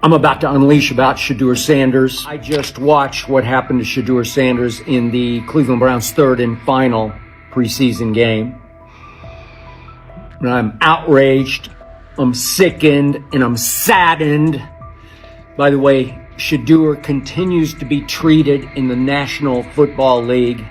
I'm about to unleash about Shedeur Sanders. I just watched what happened to Shedeur Sanders in the Cleveland Browns' third and final preseason game. And I'm outraged, I'm sickened, and I'm saddened. By the way, Shedeur continues to be treated in the National Football League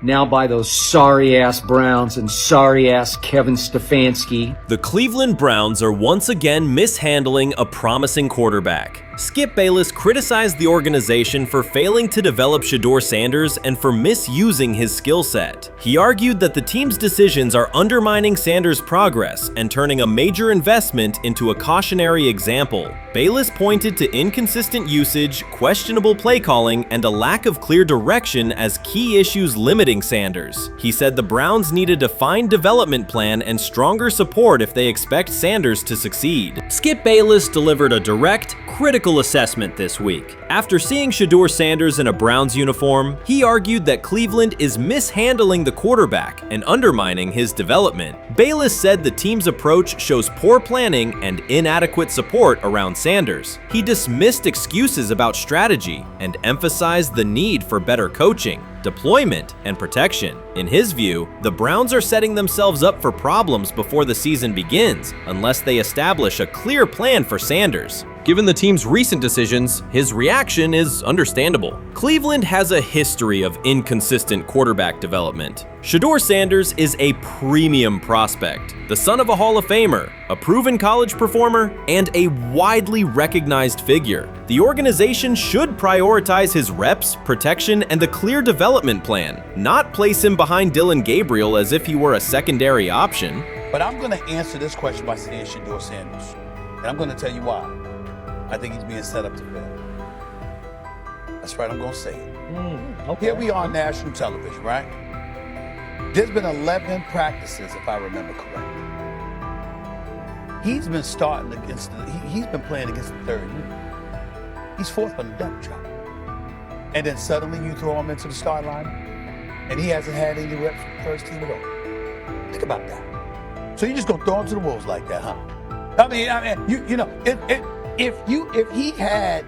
now by those sorry-ass Browns and sorry-ass Kevin Stefanski. The Cleveland Browns are once again mishandling a promising quarterback. Skip Bayless criticized the organization for failing to develop Shedeur Sanders and for misusing his skill set. He argued that the team's decisions are undermining Sanders' progress and turning a major investment into a cautionary example. Bayless pointed to inconsistent usage, questionable play calling, and a lack of clear direction as key issues limiting Sanders. He said the Browns need a defined development plan and stronger support if they expect Sanders to succeed. Skip Bayless delivered a direct, critical assessment this week. After seeing Shedeur Sanders in a Browns uniform, he argued that Cleveland is mishandling the quarterback and undermining his development. Bayless said the team's approach shows poor planning and inadequate support around Sanders. He dismissed excuses about strategy and emphasized the need for better coaching, deployment, and protection. In his view, the Browns are setting themselves up for problems before the season begins unless they establish a clear plan for Sanders. Given the team's recent decisions, his reaction is understandable. Cleveland has a history of inconsistent quarterback development. Shedeur Sanders is a premium prospect, the son of a Hall of Famer, a proven college performer, and a widely recognized figure. The organization should prioritize his reps, protection, and a clear development plan, not place him behind Dillon Gabriel as if he were a secondary option. But I'm going to answer this question by saying Shedeur Sanders, and I'm going to tell you why. I think he's being set up to fail. That's right, I'm going to say it. Okay. Here we are on national television, right? There's been 11 practices, if I remember correctly. He's been starting against he's been playing against the third unit. He's fourth on the depth chart. And then suddenly you throw him into the start line, and he hasn't had any reps for the first team at all. Think about that. So you're just going to throw him to the wolves like that, huh? I mean, you know, if he had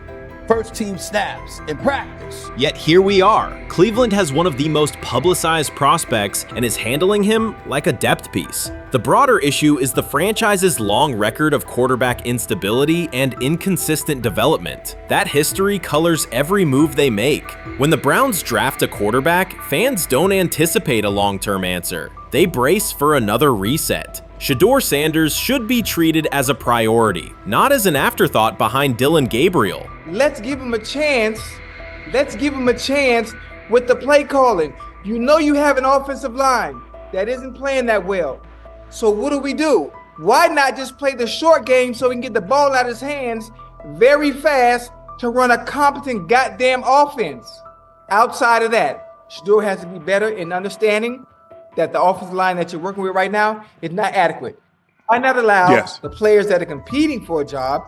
first team snaps in practice. Yet here we are. Cleveland has one of the most publicized prospects and is handling him like a depth piece. The broader issue is the franchise's long record of quarterback instability and inconsistent development. That history colors every move they make. When the Browns draft a quarterback, fans don't anticipate a long-term answer. They brace for another reset. Shedeur Sanders should be treated as a priority, not as an afterthought behind Dillon Gabriel. Let's give him a chance. Let's give him a chance with the play calling. You know you have an offensive line that isn't playing that well. So what do? Why not just play the short game so he can get the ball out of his hands very fast to run a competent goddamn offense? Outside of that, Shedeur has to be better in understanding that the offensive line that you're working with right now is not adequate. Why not allow the players that are competing for a job,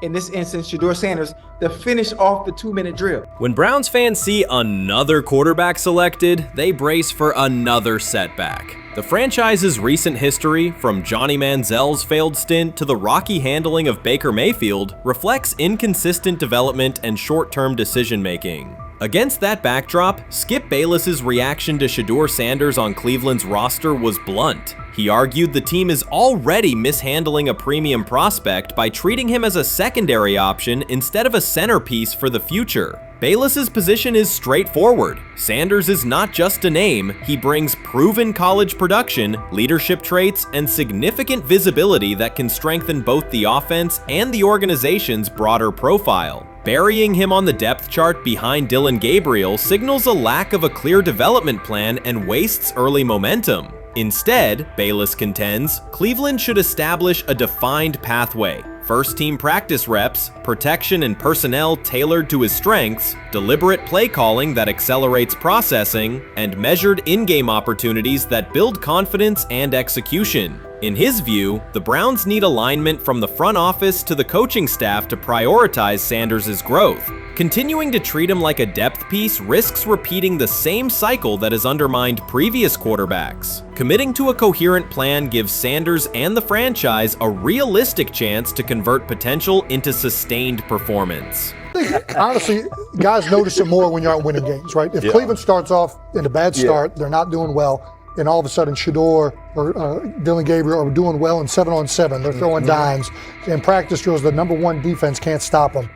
in this instance, Shedeur Sanders, to finish off the 2-minute drill? When Browns fans see another quarterback selected, they brace for another setback. The franchise's recent history, from Johnny Manziel's failed stint to the rocky handling of Baker Mayfield, reflects inconsistent development and short-term decision-making. Against that backdrop, Skip Bayless's reaction to Shedeur Sanders on Cleveland's roster was blunt. He argued the team is already mishandling a premium prospect by treating him as a secondary option instead of a centerpiece for the future. Bayless's position is straightforward. Sanders is not just a name, he brings proven college production, leadership traits, and significant visibility that can strengthen both the offense and the organization's broader profile. Burying him on the depth chart behind Dillon Gabriel signals a lack of a clear development plan and wastes early momentum. Instead, Bayless contends, Cleveland should establish a defined pathway. First-team practice reps, protection and personnel tailored to his strengths, deliberate play calling that accelerates processing, and measured in-game opportunities that build confidence and execution. In his view, the Browns need alignment from the front office to the coaching staff to prioritize Sanders' growth. Continuing to treat him like a depth piece risks repeating the same cycle that has undermined previous quarterbacks. Committing to a coherent plan gives Sanders and the franchise a realistic chance to convert potential into sustained performance. I think, honestly, guys notice it more when you're out winning games, right? If Cleveland starts off in a bad start, they're not doing well, and all of a sudden Shedeur or Dillon Gabriel are doing well in 7-on-7. They're throwing dimes. And practice drills, the number one defense can't stop them.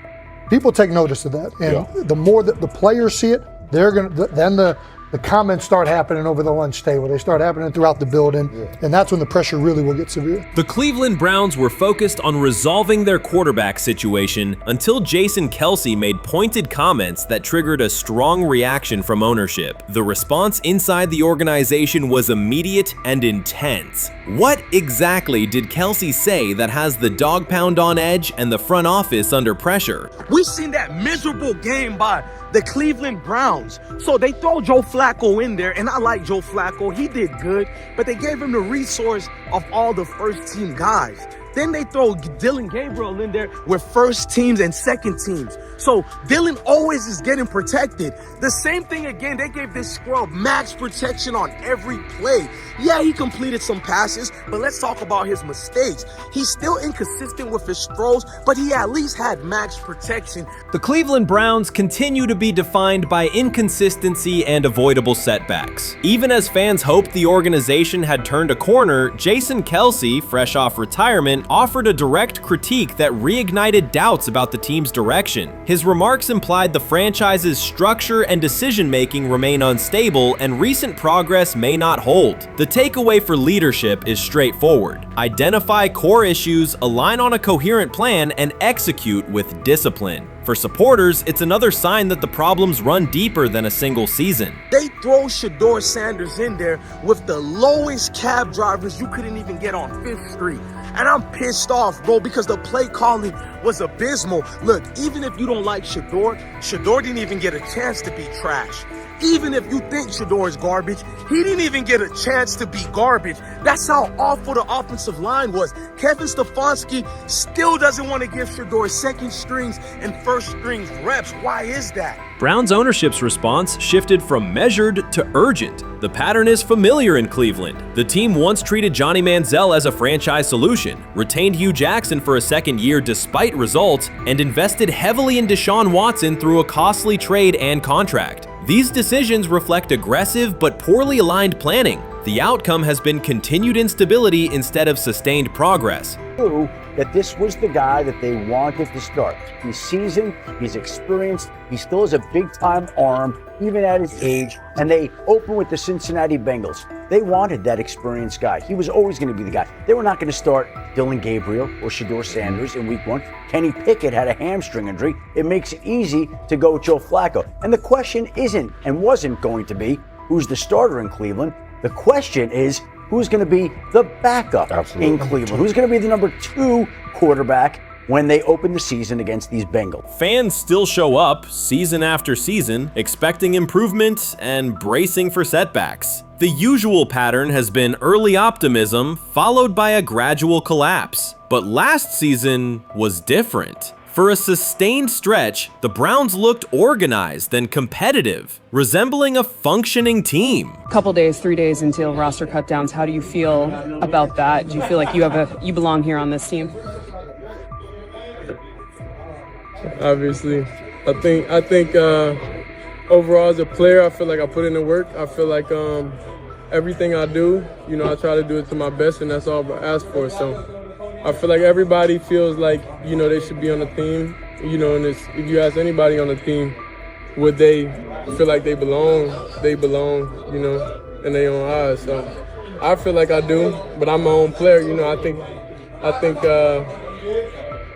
People take notice of that. And the more that the players see it, they're going to, then the comments start happening over the lunch table. They start happening throughout the building, and that's when the pressure really will get severe. The Cleveland Browns were focused on resolving their quarterback situation until Jason Kelce made pointed comments that triggered a strong reaction from ownership. The response inside the organization was immediate and intense. What exactly did Kelce say that has the dog pound on edge and the front office under pressure? We've seen that miserable game by the Cleveland Browns. So they throw Joe Flacco in there, and I like Joe Flacco. He did good, but they gave him the resource of all the first-team guys. Then they throw Dillon Gabriel in there with first teams and second teams. So Dillon always is getting protected. The same thing again, they gave this scrub max protection on every play. Yeah, he completed some passes, but let's talk about his mistakes. He's still inconsistent with his throws, but he at least had max protection. The Cleveland Browns continue to be defined by inconsistency and avoidable setbacks. Even as fans hoped the organization had turned a corner, Jason Kelce, fresh off retirement, offered a direct critique that reignited doubts about the team's direction. His remarks implied the franchise's structure and decision-making remain unstable and recent progress may not hold. The takeaway for leadership is straightforward. Identify core issues, align on a coherent plan, and execute with discipline. For supporters, it's another sign that the problems run deeper than a single season. They throw Shedeur Sanders in there with the lowest cab drivers you couldn't even get on 5th Street. And I'm pissed off, bro, because the play calling was abysmal. Look, even if you don't like Shedeur, Shedeur didn't even get a chance to be trash. Even if you think Shedeur is garbage, he didn't even get a chance to be garbage. That's how awful the offensive line was. Kevin Stefanski still doesn't want to give Shedeur second strings and first strings reps. Why is that? Browns ownership's response shifted from measured to urgent. The pattern is familiar in Cleveland. The team once treated Johnny Manziel as a franchise solution, retained Hugh Jackson for a second year despite results, and invested heavily in Deshaun Watson through a costly trade and contract. These decisions reflect aggressive but poorly aligned planning. The outcome has been continued instability instead of sustained progress. That this was the guy that they wanted to start. He's seasoned, he's experienced, he still has a big-time arm, even at his age, and they open with the Cincinnati Bengals. They wanted that experienced guy. He was always going to be the guy. They were not going to start Dillon Gabriel or Shedeur Sanders in week 1. Kenny Pickett had a hamstring injury. It makes it easy to go with Joe Flacco. And the question isn't and wasn't going to be who's the starter in Cleveland. The question is, who's going to be the backup in Cleveland? Who's going to be the number 2 quarterback when they open the season against these Bengals? Fans still show up season after season, expecting improvement and bracing for setbacks. The usual pattern has been early optimism followed by a gradual collapse. But last season was different. For a sustained stretch, the Browns looked organized and competitive, resembling a functioning team. Couple days, 3 days until roster cutdowns, how do you feel about that? Do you feel like you belong here on this team? Obviously, I think overall as a player, I feel like I put in the work. I feel like everything I do, I try to do it to my best, and that's all I ask for. So I feel like everybody feels like, they should be on the team, and if you ask anybody on the team, would they feel like they belong, in their own eyes. So I feel like I do, but I'm my own player, I think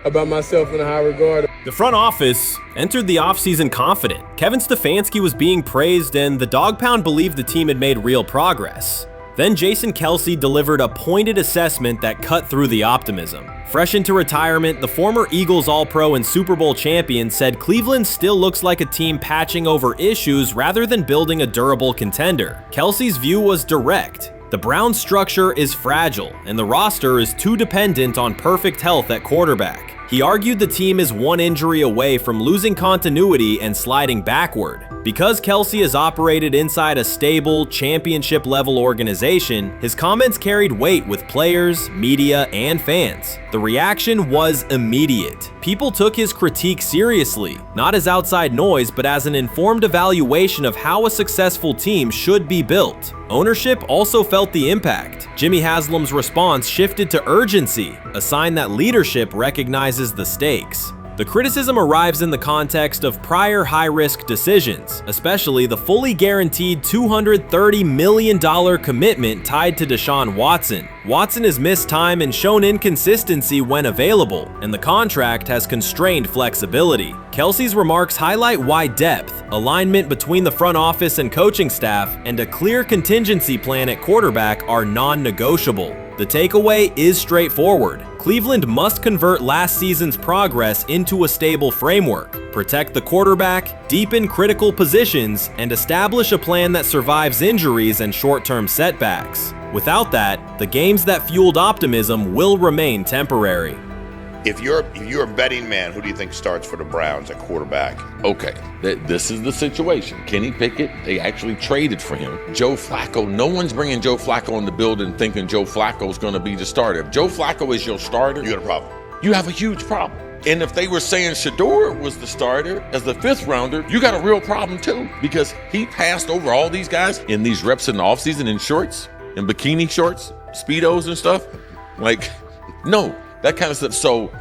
about myself in a high regard. The front office entered the offseason confident. Kevin Stefanski was being praised, and the Dog Pound believed the team had made real progress. Then Jason Kelce delivered a pointed assessment that cut through the optimism. Fresh into retirement, the former Eagles All-Pro and Super Bowl champion said Cleveland still looks like a team patching over issues rather than building a durable contender. Kelce's view was direct. The Browns' structure is fragile, and the roster is too dependent on perfect health at quarterback. He argued the team is one injury away from losing continuity and sliding backward. Because Kelce has operated inside a stable, championship-level organization, his comments carried weight with players, media, and fans. The reaction was immediate. People took his critique seriously, not as outside noise, but as an informed evaluation of how a successful team should be built. Ownership also felt the impact. Jimmy Haslam's response shifted to urgency, a sign that leadership recognizes the stakes. The criticism arrives in the context of prior high-risk decisions, especially the fully guaranteed $230 million commitment tied to Deshaun Watson. Watson has missed time and shown inconsistency when available, and the contract has constrained flexibility. Kelce's remarks highlight why depth, alignment between the front office and coaching staff, and a clear contingency plan at quarterback are non-negotiable. The takeaway is straightforward. Cleveland must convert last season's progress into a stable framework, protect the quarterback, deepen critical positions, and establish a plan that survives injuries and short-term setbacks. Without that, the games that fueled optimism will remain temporary. If you're a betting man, who do you think starts for the Browns at quarterback? Okay, this is the situation. Kenny Pickett, they actually traded for him. Joe Flacco, no one's bringing Joe Flacco in the building thinking Joe Flacco's going to be the starter. If Joe Flacco is your starter, You got a problem. you have a huge problem. And if they were saying Shedeur was the starter as the 5th rounder, you got a real problem too, because he passed over all these guys in these reps in the offseason in shorts, in bikini shorts, Speedos and stuff. Like, no. That kind of stuff. So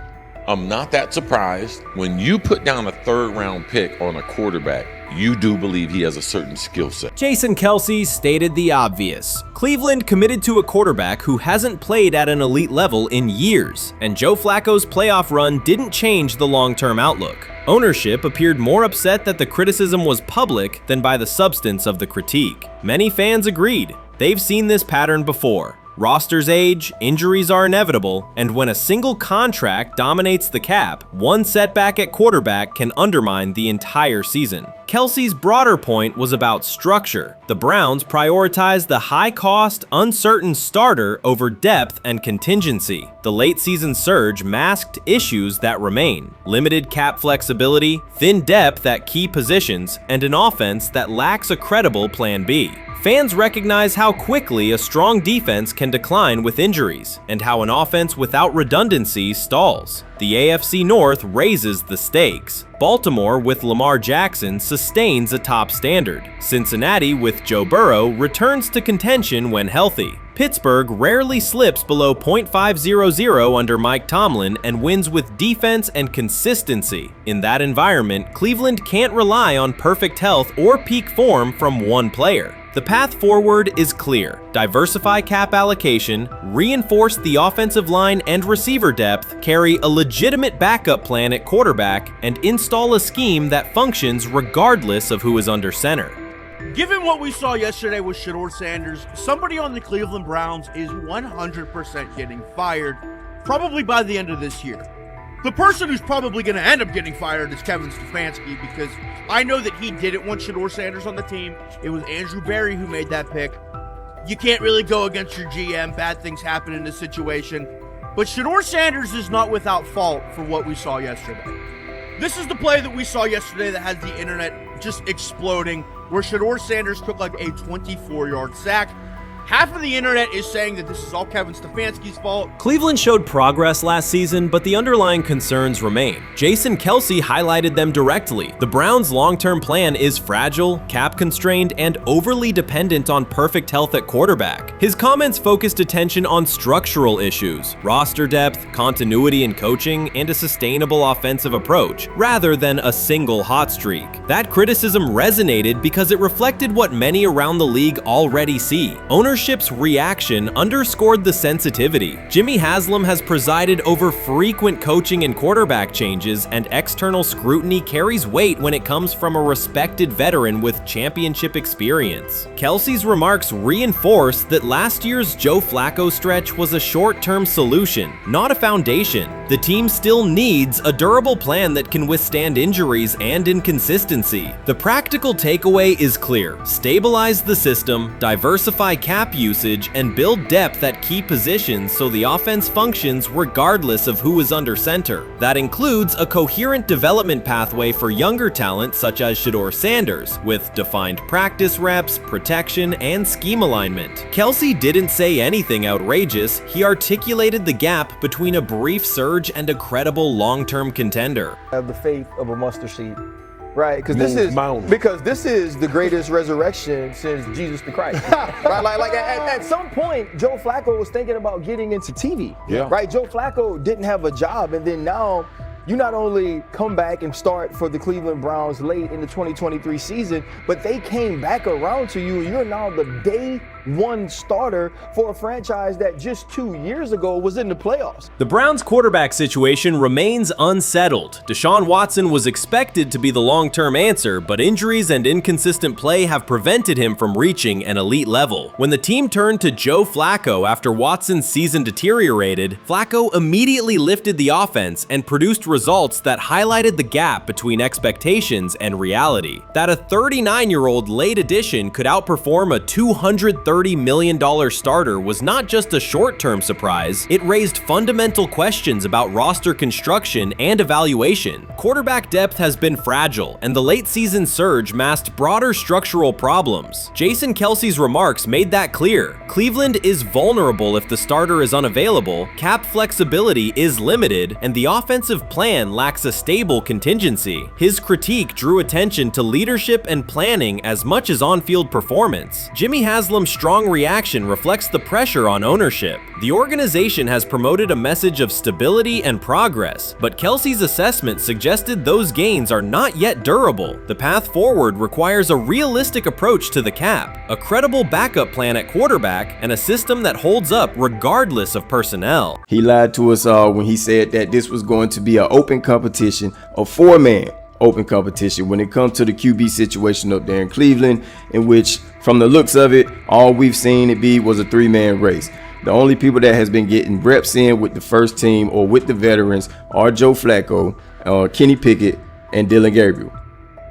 I'm not that surprised when you put down a 3rd-round pick on a quarterback. You do believe he has a certain skill set. Jason Kelce stated the obvious. Cleveland committed to a quarterback who hasn't played at an elite level in years, and Joe Flacco's playoff run didn't change the long-term outlook. Ownership appeared more upset that the criticism was public than by the substance of the critique. Many fans agreed. They've seen this pattern before. Rosters age, injuries are inevitable, and when a single contract dominates the cap, one setback at quarterback can undermine the entire season. Kelce's broader point was about structure. The Browns prioritized the high-cost, uncertain starter over depth and contingency. The late-season surge masked issues that remain: limited cap flexibility, thin depth at key positions, and an offense that lacks a credible Plan B. Fans recognize how quickly a strong defense can decline with injuries, and how an offense without redundancy stalls. The AFC North raises the stakes. Baltimore with Lamar Jackson sustains a top standard. Cincinnati with Joe Burrow returns to contention when healthy. Pittsburgh rarely slips below .500 under Mike Tomlin and wins with defense and consistency. In that environment, Cleveland can't rely on perfect health or peak form from one player. The path forward is clear. Diversify cap allocation, reinforce the offensive line and receiver depth, carry a legitimate backup plan at quarterback, and install a scheme that functions regardless of who is under center. Given what we saw yesterday with Shedeur Sanders, somebody on the Cleveland Browns is 100% getting fired, probably by the end of this year. The person who's probably going to end up getting fired is Kevin Stefanski, because I know that he didn't want Shedeur Sanders on the team. It was Andrew Berry who made that pick. You can't really go against your GM. Bad things happen in this situation. But Shedeur Sanders is not without fault for what we saw yesterday. This is the play that we saw yesterday that has the internet just exploding, where Shedeur Sanders took like a 24-yard sack. Half of the internet is saying that this is all Kevin Stefanski's fault. Cleveland showed progress last season, but the underlying concerns remain. Jason Kelce highlighted them directly. The Browns' long-term plan is fragile, cap-constrained, and overly dependent on perfect health at quarterback. His comments focused attention on structural issues, roster depth, continuity in coaching, and a sustainable offensive approach, rather than a single hot streak. That criticism resonated because it reflected what many around the league already see. Ownership's reaction underscored the sensitivity. Jimmy Haslam has presided over frequent coaching and quarterback changes, and external scrutiny carries weight when it comes from a respected veteran with championship experience. Kelce's remarks reinforce that last year's Joe Flacco stretch was a short-term solution, not a foundation. The team still needs a durable plan that can withstand injuries and inconsistency. The practical takeaway is clear: stabilize the system, diversify cap cap usage, and build depth at key positions so the offense functions regardless of who is under center. That includes a coherent development pathway for younger talent such as Shedeur Sanders, with defined practice reps, protection, and scheme alignment. Kelce didn't say anything outrageous. He articulated the gap between a brief surge and a credible long-term contender. Have the faith of a mustard seed, right? Because this is the greatest resurrection since Jesus the Christ, right? Like at some point, Joe Flacco was thinking about getting into TV, right? Joe Flacco didn't have a job, and then now you not only come back and start for the Cleveland Browns late in the 2023 season, but they came back around to you. You're now the day one starter for a franchise that just 2 years ago was in the playoffs. The Browns' quarterback situation remains unsettled. Deshaun Watson was expected to be the long-term answer, but injuries and inconsistent play have prevented him from reaching an elite level. When the team turned to Joe Flacco after Watson's season deteriorated, Flacco immediately lifted the offense and produced results that highlighted the gap between expectations and reality. That a 39-year-old late addition could outperform a $230 million starter was not just a short-term surprise, it raised fundamental questions about roster construction and evaluation. Quarterback depth has been fragile, and the late-season surge masked broader structural problems. Jason Kelce's remarks made that clear. Cleveland is vulnerable if the starter is unavailable, cap flexibility is limited, and the offensive plan lacks a stable contingency. His critique drew attention to leadership and planning as much as on-field performance. Jimmy Haslam's strong reaction reflects the pressure on ownership. The organization has promoted a message of stability and progress, but Kelce's assessment suggested those gains are not yet durable. The path forward requires a realistic approach to the cap, a credible backup plan at quarterback, and a system that holds up regardless of personnel. He lied to us all when he said that this was going to be an open competition, a four-man open competition when it comes to the QB situation up there in Cleveland, in which, from the looks of it, all we've seen it be was a three-man race. The only people that has been getting reps in with the first team or with the veterans are Joe Flacco, Kenny Pickett, and Dylan Gabriel.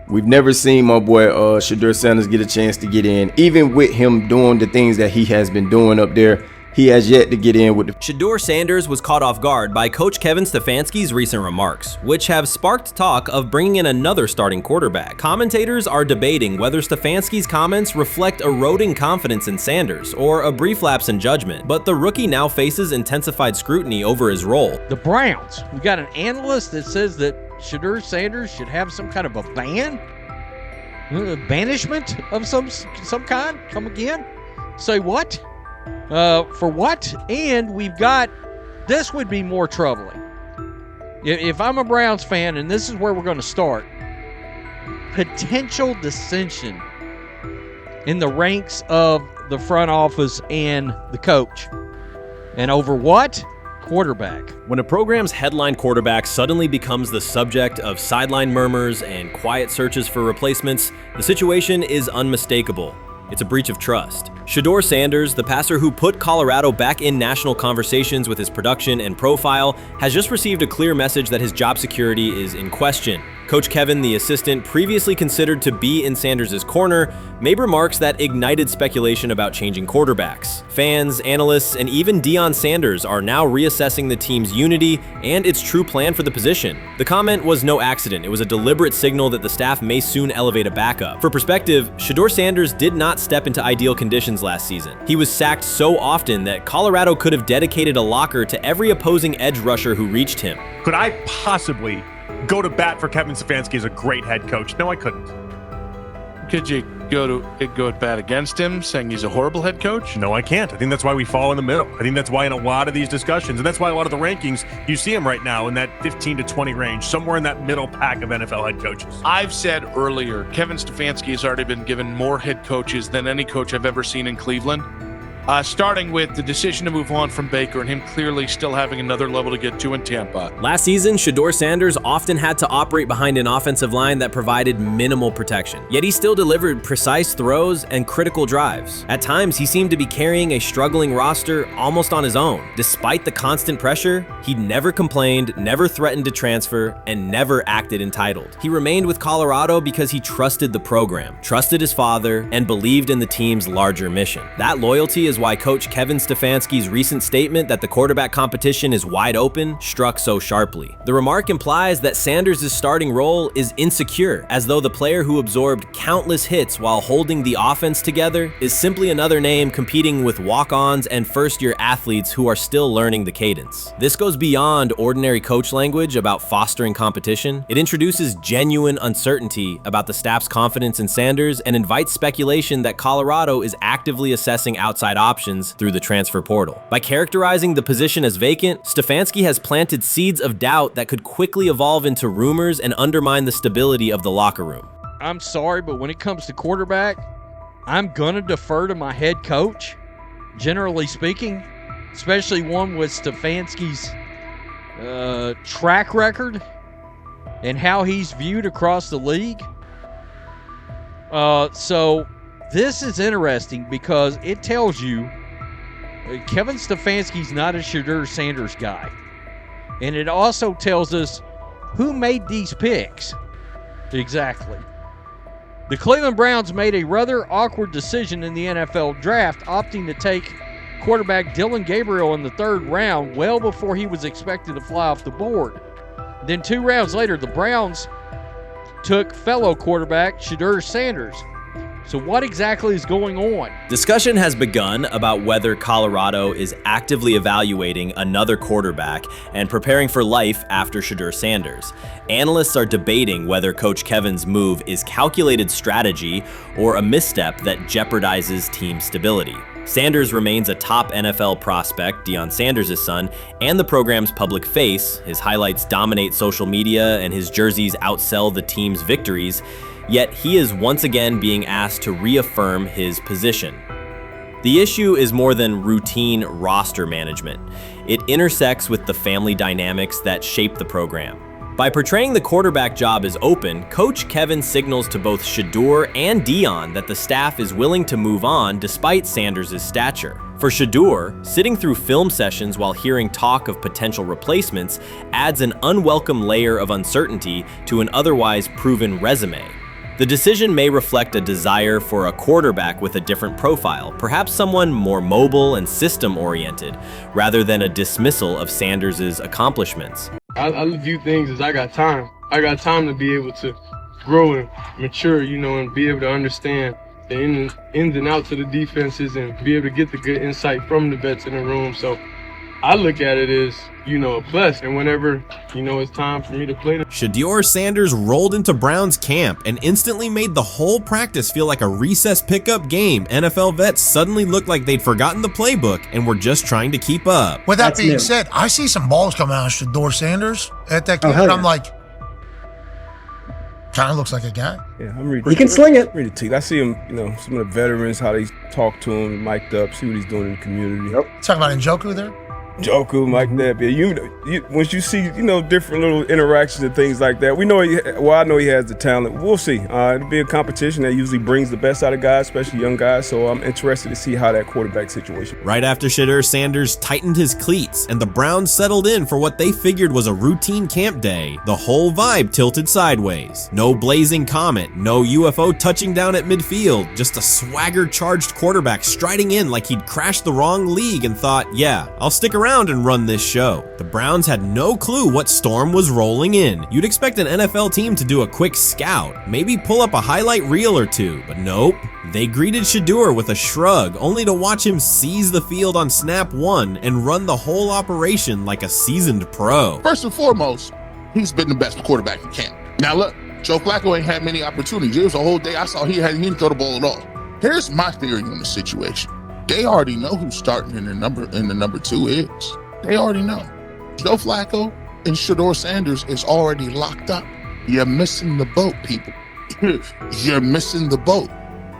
We've never seen my boy Shedeur Sanders get a chance to get in. Even with him doing the things that he has been doing up there, he has yet to get in with the... Shedeur Sanders was caught off guard by Coach Kevin Stefanski's recent remarks, which have sparked talk of bringing in another starting quarterback. Commentators are debating whether Stefanski's comments reflect eroding confidence in Sanders or a brief lapse in judgment, but the rookie now faces intensified scrutiny over his role. The Browns, we got an analyst that says that Shedeur Sanders should have some kind of a ban? Banishment of some kind? Come again? Say what? For what? And we've got, this would be more troubling. If I'm a Browns fan, and this is where we're going to start, potential dissension in the ranks of the front office and the coach. And over what? Quarterback. When a program's headline quarterback suddenly becomes the subject of sideline murmurs and quiet searches for replacements, the situation is unmistakable. It's a breach of trust. Shedeur Sanders, the passer who put Colorado back in national conversations with his production and profile, has just received a clear message that his job security is in question. Coach Kevin, the assistant previously considered to be in Sanders' corner, made remarks that ignited speculation about changing quarterbacks. Fans, analysts, and even Deion Sanders are now reassessing the team's unity and its true plan for the position. The comment was no accident. It was a deliberate signal that the staff may soon elevate a backup. For perspective, Shedeur Sanders did not step into ideal conditions last season. He was sacked so often that Colorado could have dedicated a locker to every opposing edge rusher who reached him. Could I possibly go to bat for Kevin Stefanski as a great head coach? No, I couldn't. Could you go at bat against him, saying he's a horrible head coach? No, I can't. I think that's why we fall in the middle. I think that's why in a lot of these discussions, and that's why a lot of the rankings, you see him right now in that 15 to 20 range, somewhere in that middle pack of NFL head coaches. I've said earlier, Kevin Stefanski has already been given more head coaches than any coach I've ever seen in Cleveland. Starting with the decision to move on from Baker and him clearly still having another level to get to in Tampa. Last season, Shedeur Sanders often had to operate behind an offensive line that provided minimal protection, yet he still delivered precise throws and critical drives. At times, he seemed to be carrying a struggling roster almost on his own. Despite the constant pressure, he never complained, never threatened to transfer, and never acted entitled. He remained with Colorado because he trusted the program, trusted his father, and believed in the team's larger mission. That loyalty is why Coach Kevin Stefanski's recent statement that the quarterback competition is wide open struck so sharply. The remark implies that Sanders' starting role is insecure, as though the player who absorbed countless hits while holding the offense together is simply another name competing with walk-ons and first-year athletes who are still learning the cadence. This goes beyond ordinary coach language about fostering competition. It introduces genuine uncertainty about the staff's confidence in Sanders and invites speculation that Colorado is actively assessing outside options through the transfer portal. By characterizing the position as vacant, Stefanski has planted seeds of doubt that could quickly evolve into rumors and undermine the stability of the locker room. I'm sorry, but when it comes to quarterback, I'm gonna defer to my head coach, generally speaking, especially one with Stefanski's track record and how he's viewed across the league. So this is interesting because it tells you Kevin Stefanski's not a Shedeur Sanders guy. And it also tells us who made these picks. Exactly. The Cleveland Browns made a rather awkward decision in the NFL draft, opting to take quarterback Dillon Gabriel in the 3rd round well before he was expected to fly off the board. Then 2 rounds later, the Browns took fellow quarterback Shedeur Sanders. So what exactly is going on? Discussion has begun about whether Colorado is actively evaluating another quarterback and preparing for life after Shedeur Sanders. Analysts are debating whether Coach Kevin's move is calculated strategy or a misstep that jeopardizes team stability. Sanders remains a top NFL prospect, Deion Sanders' son, and the program's public face. His highlights dominate social media and his jerseys outsell the team's victories. Yet he is once again being asked to reaffirm his position. The issue is more than routine roster management. It intersects with the family dynamics that shape the program. By portraying the quarterback job as open, Coach Kevin signals to both Shedeur and Deion that the staff is willing to move on despite Sanders' stature. For Shedeur, sitting through film sessions while hearing talk of potential replacements adds an unwelcome layer of uncertainty to an otherwise proven resume. The decision may reflect a desire for a quarterback with a different profile, perhaps someone more mobile and system-oriented, rather than a dismissal of Sanders' accomplishments. I view things as I got time. I got time to be able to grow and mature, and be able to understand the ins and outs of the defenses and be able to get the good insight from the vets in the room. So I look at it as, a plus. And whenever, it's time for me to play. Shedeur Sanders rolled into Browns camp and instantly made the whole practice feel like a recess pickup game. NFL vets suddenly looked like they'd forgotten the playbook and were just trying to keep up. With that being said, I see some balls coming out of Shedeur Sanders at that camp, and I'm like, kind of looks like a guy. Yeah, I'm reading. He can sling it. Read the team. I see him, some of the veterans, how they talk to him, mic'd up, see what he's doing in the community. Yep. Talking about Njoku there? Njoku, Mike that. You once you see, different little interactions and things like that, I know he has the talent. We'll see. It'll be a competition that usually brings the best out of guys, especially young guys. So I'm interested to see how that quarterback situation. Right after Shedeur Sanders tightened his cleats and the Browns settled in for what they figured was a routine camp day, the whole vibe tilted sideways. No blazing comet, no UFO touching down at midfield, just a swagger-charged quarterback striding in like he'd crashed the wrong league and thought, yeah, I'll stick around and run this show. The Browns had no clue what storm was rolling in. You'd expect an NFL team to do a quick scout, maybe pull up a highlight reel or two, but nope. They greeted Shedeur with a shrug, only to watch him seize the field on snap 1 and run the whole operation like a seasoned pro. First and foremost, he's been the best quarterback in camp. Now look, Joe Flacco ain't had many opportunities. There was a whole day I saw he didn't throw the ball at all. Here's my theory on the situation. They already know who's starting in the number 2 is. They already know. Joe Flacco and Shedeur Sanders is already locked up. You're missing the boat, people. You're missing the boat.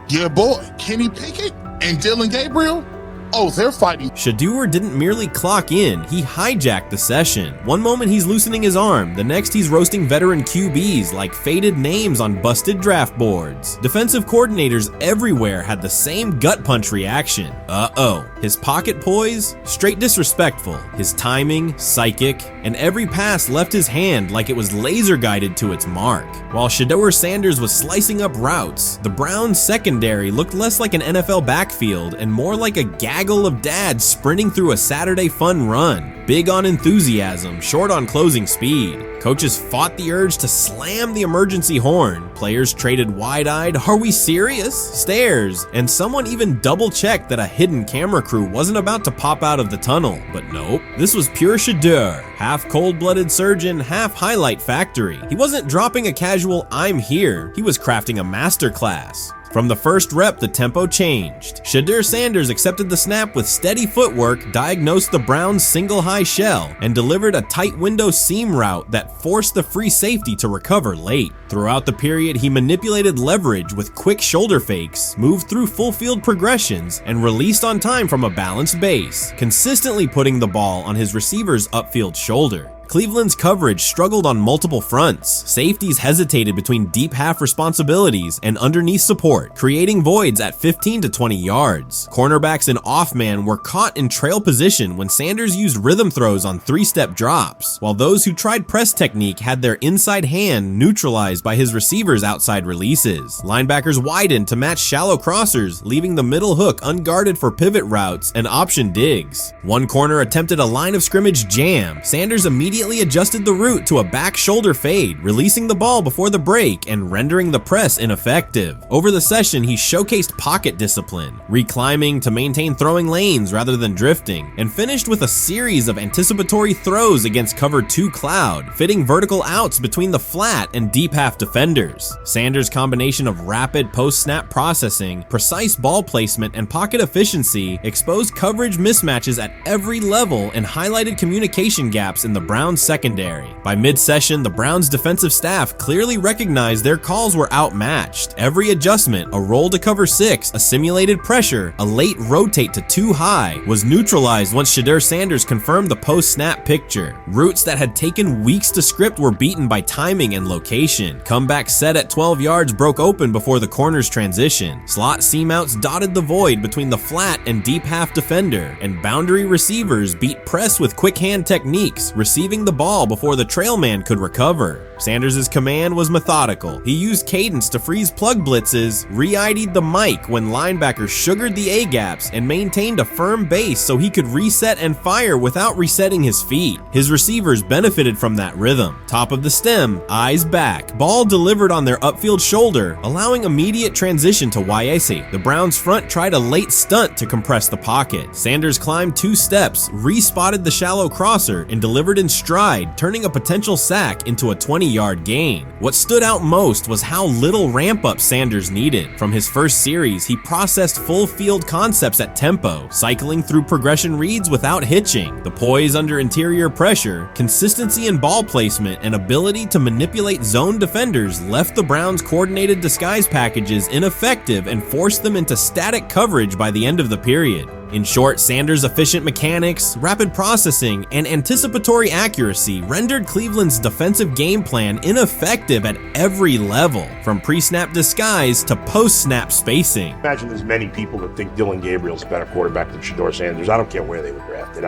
Your boy, Kenny Pickett and Dillon Gabriel, Oh, they're fighting. Shedeur didn't merely clock in, he hijacked the session. One moment he's loosening his arm, the next he's roasting veteran QBs like faded names on busted draft boards. Defensive coordinators everywhere had the same gut punch reaction. Uh-oh. His pocket poise? Straight disrespectful. His timing? Psychic. And every pass left his hand like it was laser guided to its mark. While Shedeur Sanders was slicing up routes, the Browns secondary looked less like an NFL backfield and more like a gaggle of dads sprinting through a Saturday fun run. Big on enthusiasm, short on closing speed. Coaches fought the urge to slam the emergency horn. Players traded wide-eyed, "Are we serious?" stares, and someone even double-checked that a hidden camera crew wasn't about to pop out of the tunnel. But nope, this was pure Shedeur, half cold-blooded surgeon, half highlight factory. He wasn't dropping a casual "I'm here," he was crafting a masterclass. From the first rep, the tempo changed. Shedeur Sanders accepted the snap with steady footwork, diagnosed the Browns' single high shell, and delivered a tight window seam route that forced the free safety to recover late. Throughout the period, he manipulated leverage with quick shoulder fakes, moved through full field progressions, and released on time from a balanced base, consistently putting the ball on his receiver's upfield shoulder. Cleveland's coverage struggled on multiple fronts. Safeties hesitated between deep half responsibilities and underneath support, creating voids at 15 to 20 yards. Cornerbacks and off-man were caught in trail position when Sanders used rhythm throws on three-step drops, while those who tried press technique had their inside hand neutralized by his receivers' outside releases. Linebackers widened to match shallow crossers, leaving the middle hook unguarded for pivot routes and option digs. One corner attempted a line of scrimmage jam. Sanders immediately adjusted the route to a back shoulder fade, releasing the ball before the break and rendering the press ineffective. Over the session, he showcased pocket discipline, reclimbing to maintain throwing lanes rather than drifting, and finished with a series of anticipatory throws against cover 2 cloud, fitting vertical outs between the flat and deep half defenders. Sanders' combination of rapid post-snap processing, precise ball placement, and pocket efficiency exposed coverage mismatches at every level and highlighted communication gaps in the Browns secondary. By mid-session, the Browns defensive staff clearly recognized their calls were outmatched. Every adjustment, a roll to cover 6, a simulated pressure, a late rotate to 2 high, was neutralized once Shedeur Sanders confirmed the post-snap picture. Routes that had taken weeks to script were beaten by timing and location. Comeback set at 12 yards broke open before the corner's transition. Slot seam-outs dotted the void between the flat and deep half defender, and boundary receivers beat press with quick hand techniques, receiving the ball before the trail man could recover. Sanders' command was methodical. He used cadence to freeze plug blitzes, re-ID'd the mic when linebackers sugared the A-gaps, and maintained a firm base so he could reset and fire without resetting his feet. His receivers benefited from that rhythm. Top of the stem, eyes back, ball delivered on their upfield shoulder, allowing immediate transition to YAC. The Browns front tried a late stunt to compress the pocket. Sanders climbed 2 steps, re-spotted the shallow crosser, and delivered in stride, turning a potential sack into a 20-yard gain. What stood out most was how little ramp-up Sanders needed. From his first series, he processed full-field concepts at tempo, cycling through progression reads without hitching. The poise under interior pressure, consistency in ball placement, and ability to manipulate zone defenders left the Browns' coordinated disguise packages ineffective and forced them into static coverage by the end of the period. In short, Sanders' efficient mechanics, rapid processing, and anticipatory accuracy rendered Cleveland's defensive game plan ineffective at every level, from pre-snap disguise to post-snap spacing. Imagine there's many people that think Dylan Gabriel's a better quarterback than Shedeur Sanders. I don't care where they were drafted.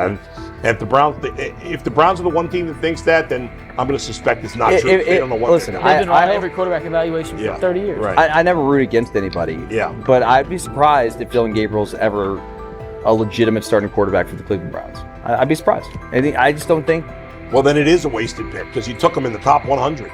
If the Browns are the one team that thinks that, then I'm going to suspect it's not true. They don't know what listen, I've been on every quarterback evaluation for 30 years. Right. I never root against anybody. Yeah. But I'd be surprised if Dylan Gabriel's ever a legitimate starting quarterback for the Cleveland Browns. I'd be surprised. I just don't think. Well, then it is a wasted pick because you took him in the top 100.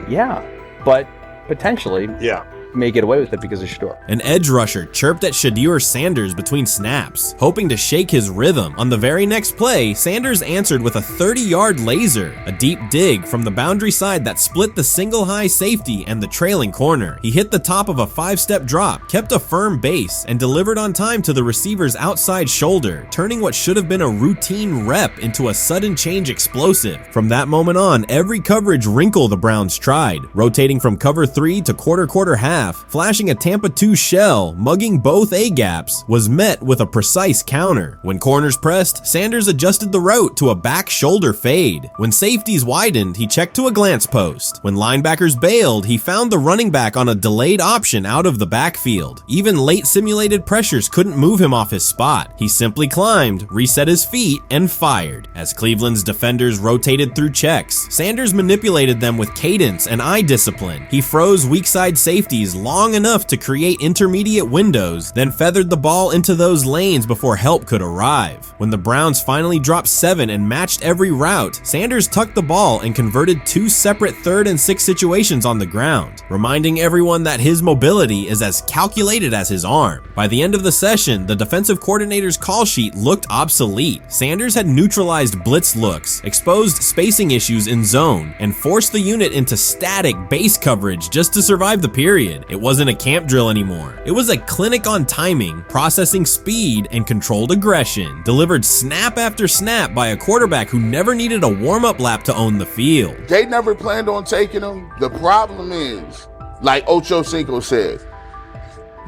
Yeah, but potentially. Yeah. May get away with it because of Shedeur. An edge rusher chirped at Shedeur Sanders between snaps, hoping to shake his rhythm. On the very next play, Sanders answered with a 30-yard laser, a deep dig from the boundary side that split the single high safety and the trailing corner. He hit the top of a 5-step drop, kept a firm base, and delivered on time to the receiver's outside shoulder, turning what should have been a routine rep into a sudden change explosive. From that moment on, every coverage wrinkle the Browns tried, rotating from cover 3 to quarter half, half, flashing a Tampa 2 shell, mugging both A-gaps, was met with a precise counter. When corners pressed, Sanders adjusted the route to a back shoulder fade. When safeties widened, he checked to a glance post. When linebackers bailed, he found the running back on a delayed option out of the backfield. Even late simulated pressures couldn't move him off his spot. He simply climbed, reset his feet, and fired. As Cleveland's defenders rotated through checks, Sanders manipulated them with cadence and eye discipline. He froze weak side safeties long enough to create intermediate windows, then feathered the ball into those lanes before help could arrive. When the Browns finally dropped 7 and matched every route, Sanders tucked the ball and converted 2 separate 3rd and 6 situations on the ground, reminding everyone that his mobility is as calculated as his arm. By the end of the session, the defensive coordinator's call sheet looked obsolete. Sanders had neutralized blitz looks, exposed spacing issues in zone, and forced the unit into static base coverage just to survive the period. It wasn't a camp drill anymore. It was a clinic on timing, processing speed, and controlled aggression, delivered snap after snap by a quarterback who never needed a warm-up lap to own the field. They never planned on taking him. The problem is, like Ocho Cinco said,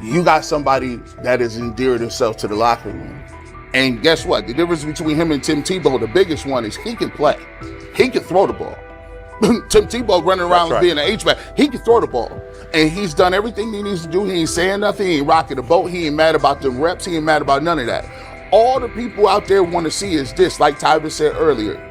you got somebody that has endeared himself to the locker room. And guess what? The difference between him and Tim Tebow, the biggest one, is he can play. He can throw the ball. Tim Tebow running around being an H-back, he can throw the ball. And he's done everything he needs to do. He ain't saying nothing. He ain't rocking the boat. He ain't mad about the reps. He ain't mad about none of that. All the people out there want to see is this, like Tyler said earlier.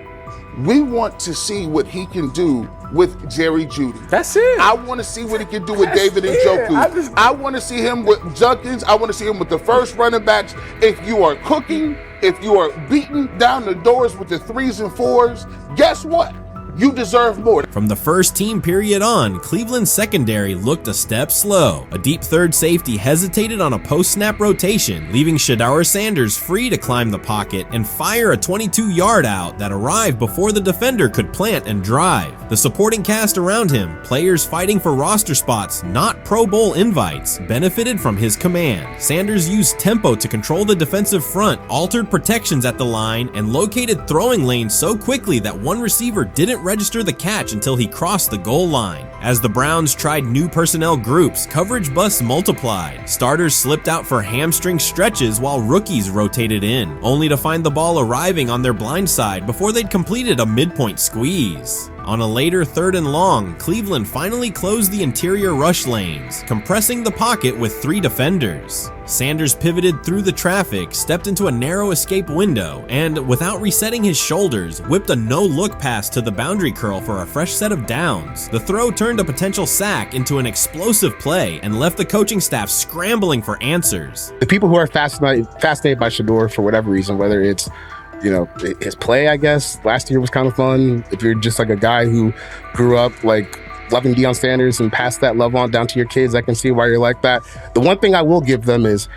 We want to see what he can do with Jerry Jeudy. That's it. I want to see what he can do with David Njoku. I want to see him with Junkins. I want to see him with the first running backs. If you are cooking, if you are beating down the doors with the 3s and 4s, guess what? You deserve more. From the first team period on, Cleveland's secondary looked a step slow. A deep third safety hesitated on a post-snap rotation, leaving Shedeur Sanders free to climb the pocket and fire a 22-yard out that arrived before the defender could plant and drive. The supporting cast around him, players fighting for roster spots, not Pro Bowl invites, benefited from his command. Sanders used tempo to control the defensive front, altered protections at the line, and located throwing lanes so quickly that one receiver didn't register the catch until he crossed the goal line. As the Browns tried new personnel groups, coverage busts multiplied. Starters slipped out for hamstring stretches while rookies rotated in, only to find the ball arriving on their blind side before they'd completed a midpoint squeeze. On a later 3rd and long, Cleveland finally closed the interior rush lanes, compressing the pocket with 3 defenders. Sanders pivoted through the traffic, stepped into a narrow escape window, and, without resetting his shoulders, whipped a no-look pass to the boundary curl for a fresh set of downs. The throw turned a potential sack into an explosive play and left the coaching staff scrambling for answers. The people who are fascinated by Shedeur for whatever reason, whether it's his play, I guess, last year was kind of fun. If you're just like a guy who grew up like loving Deion Sanders and passed that love on down to your kids, I can see why you're like that. The one thing I will give them is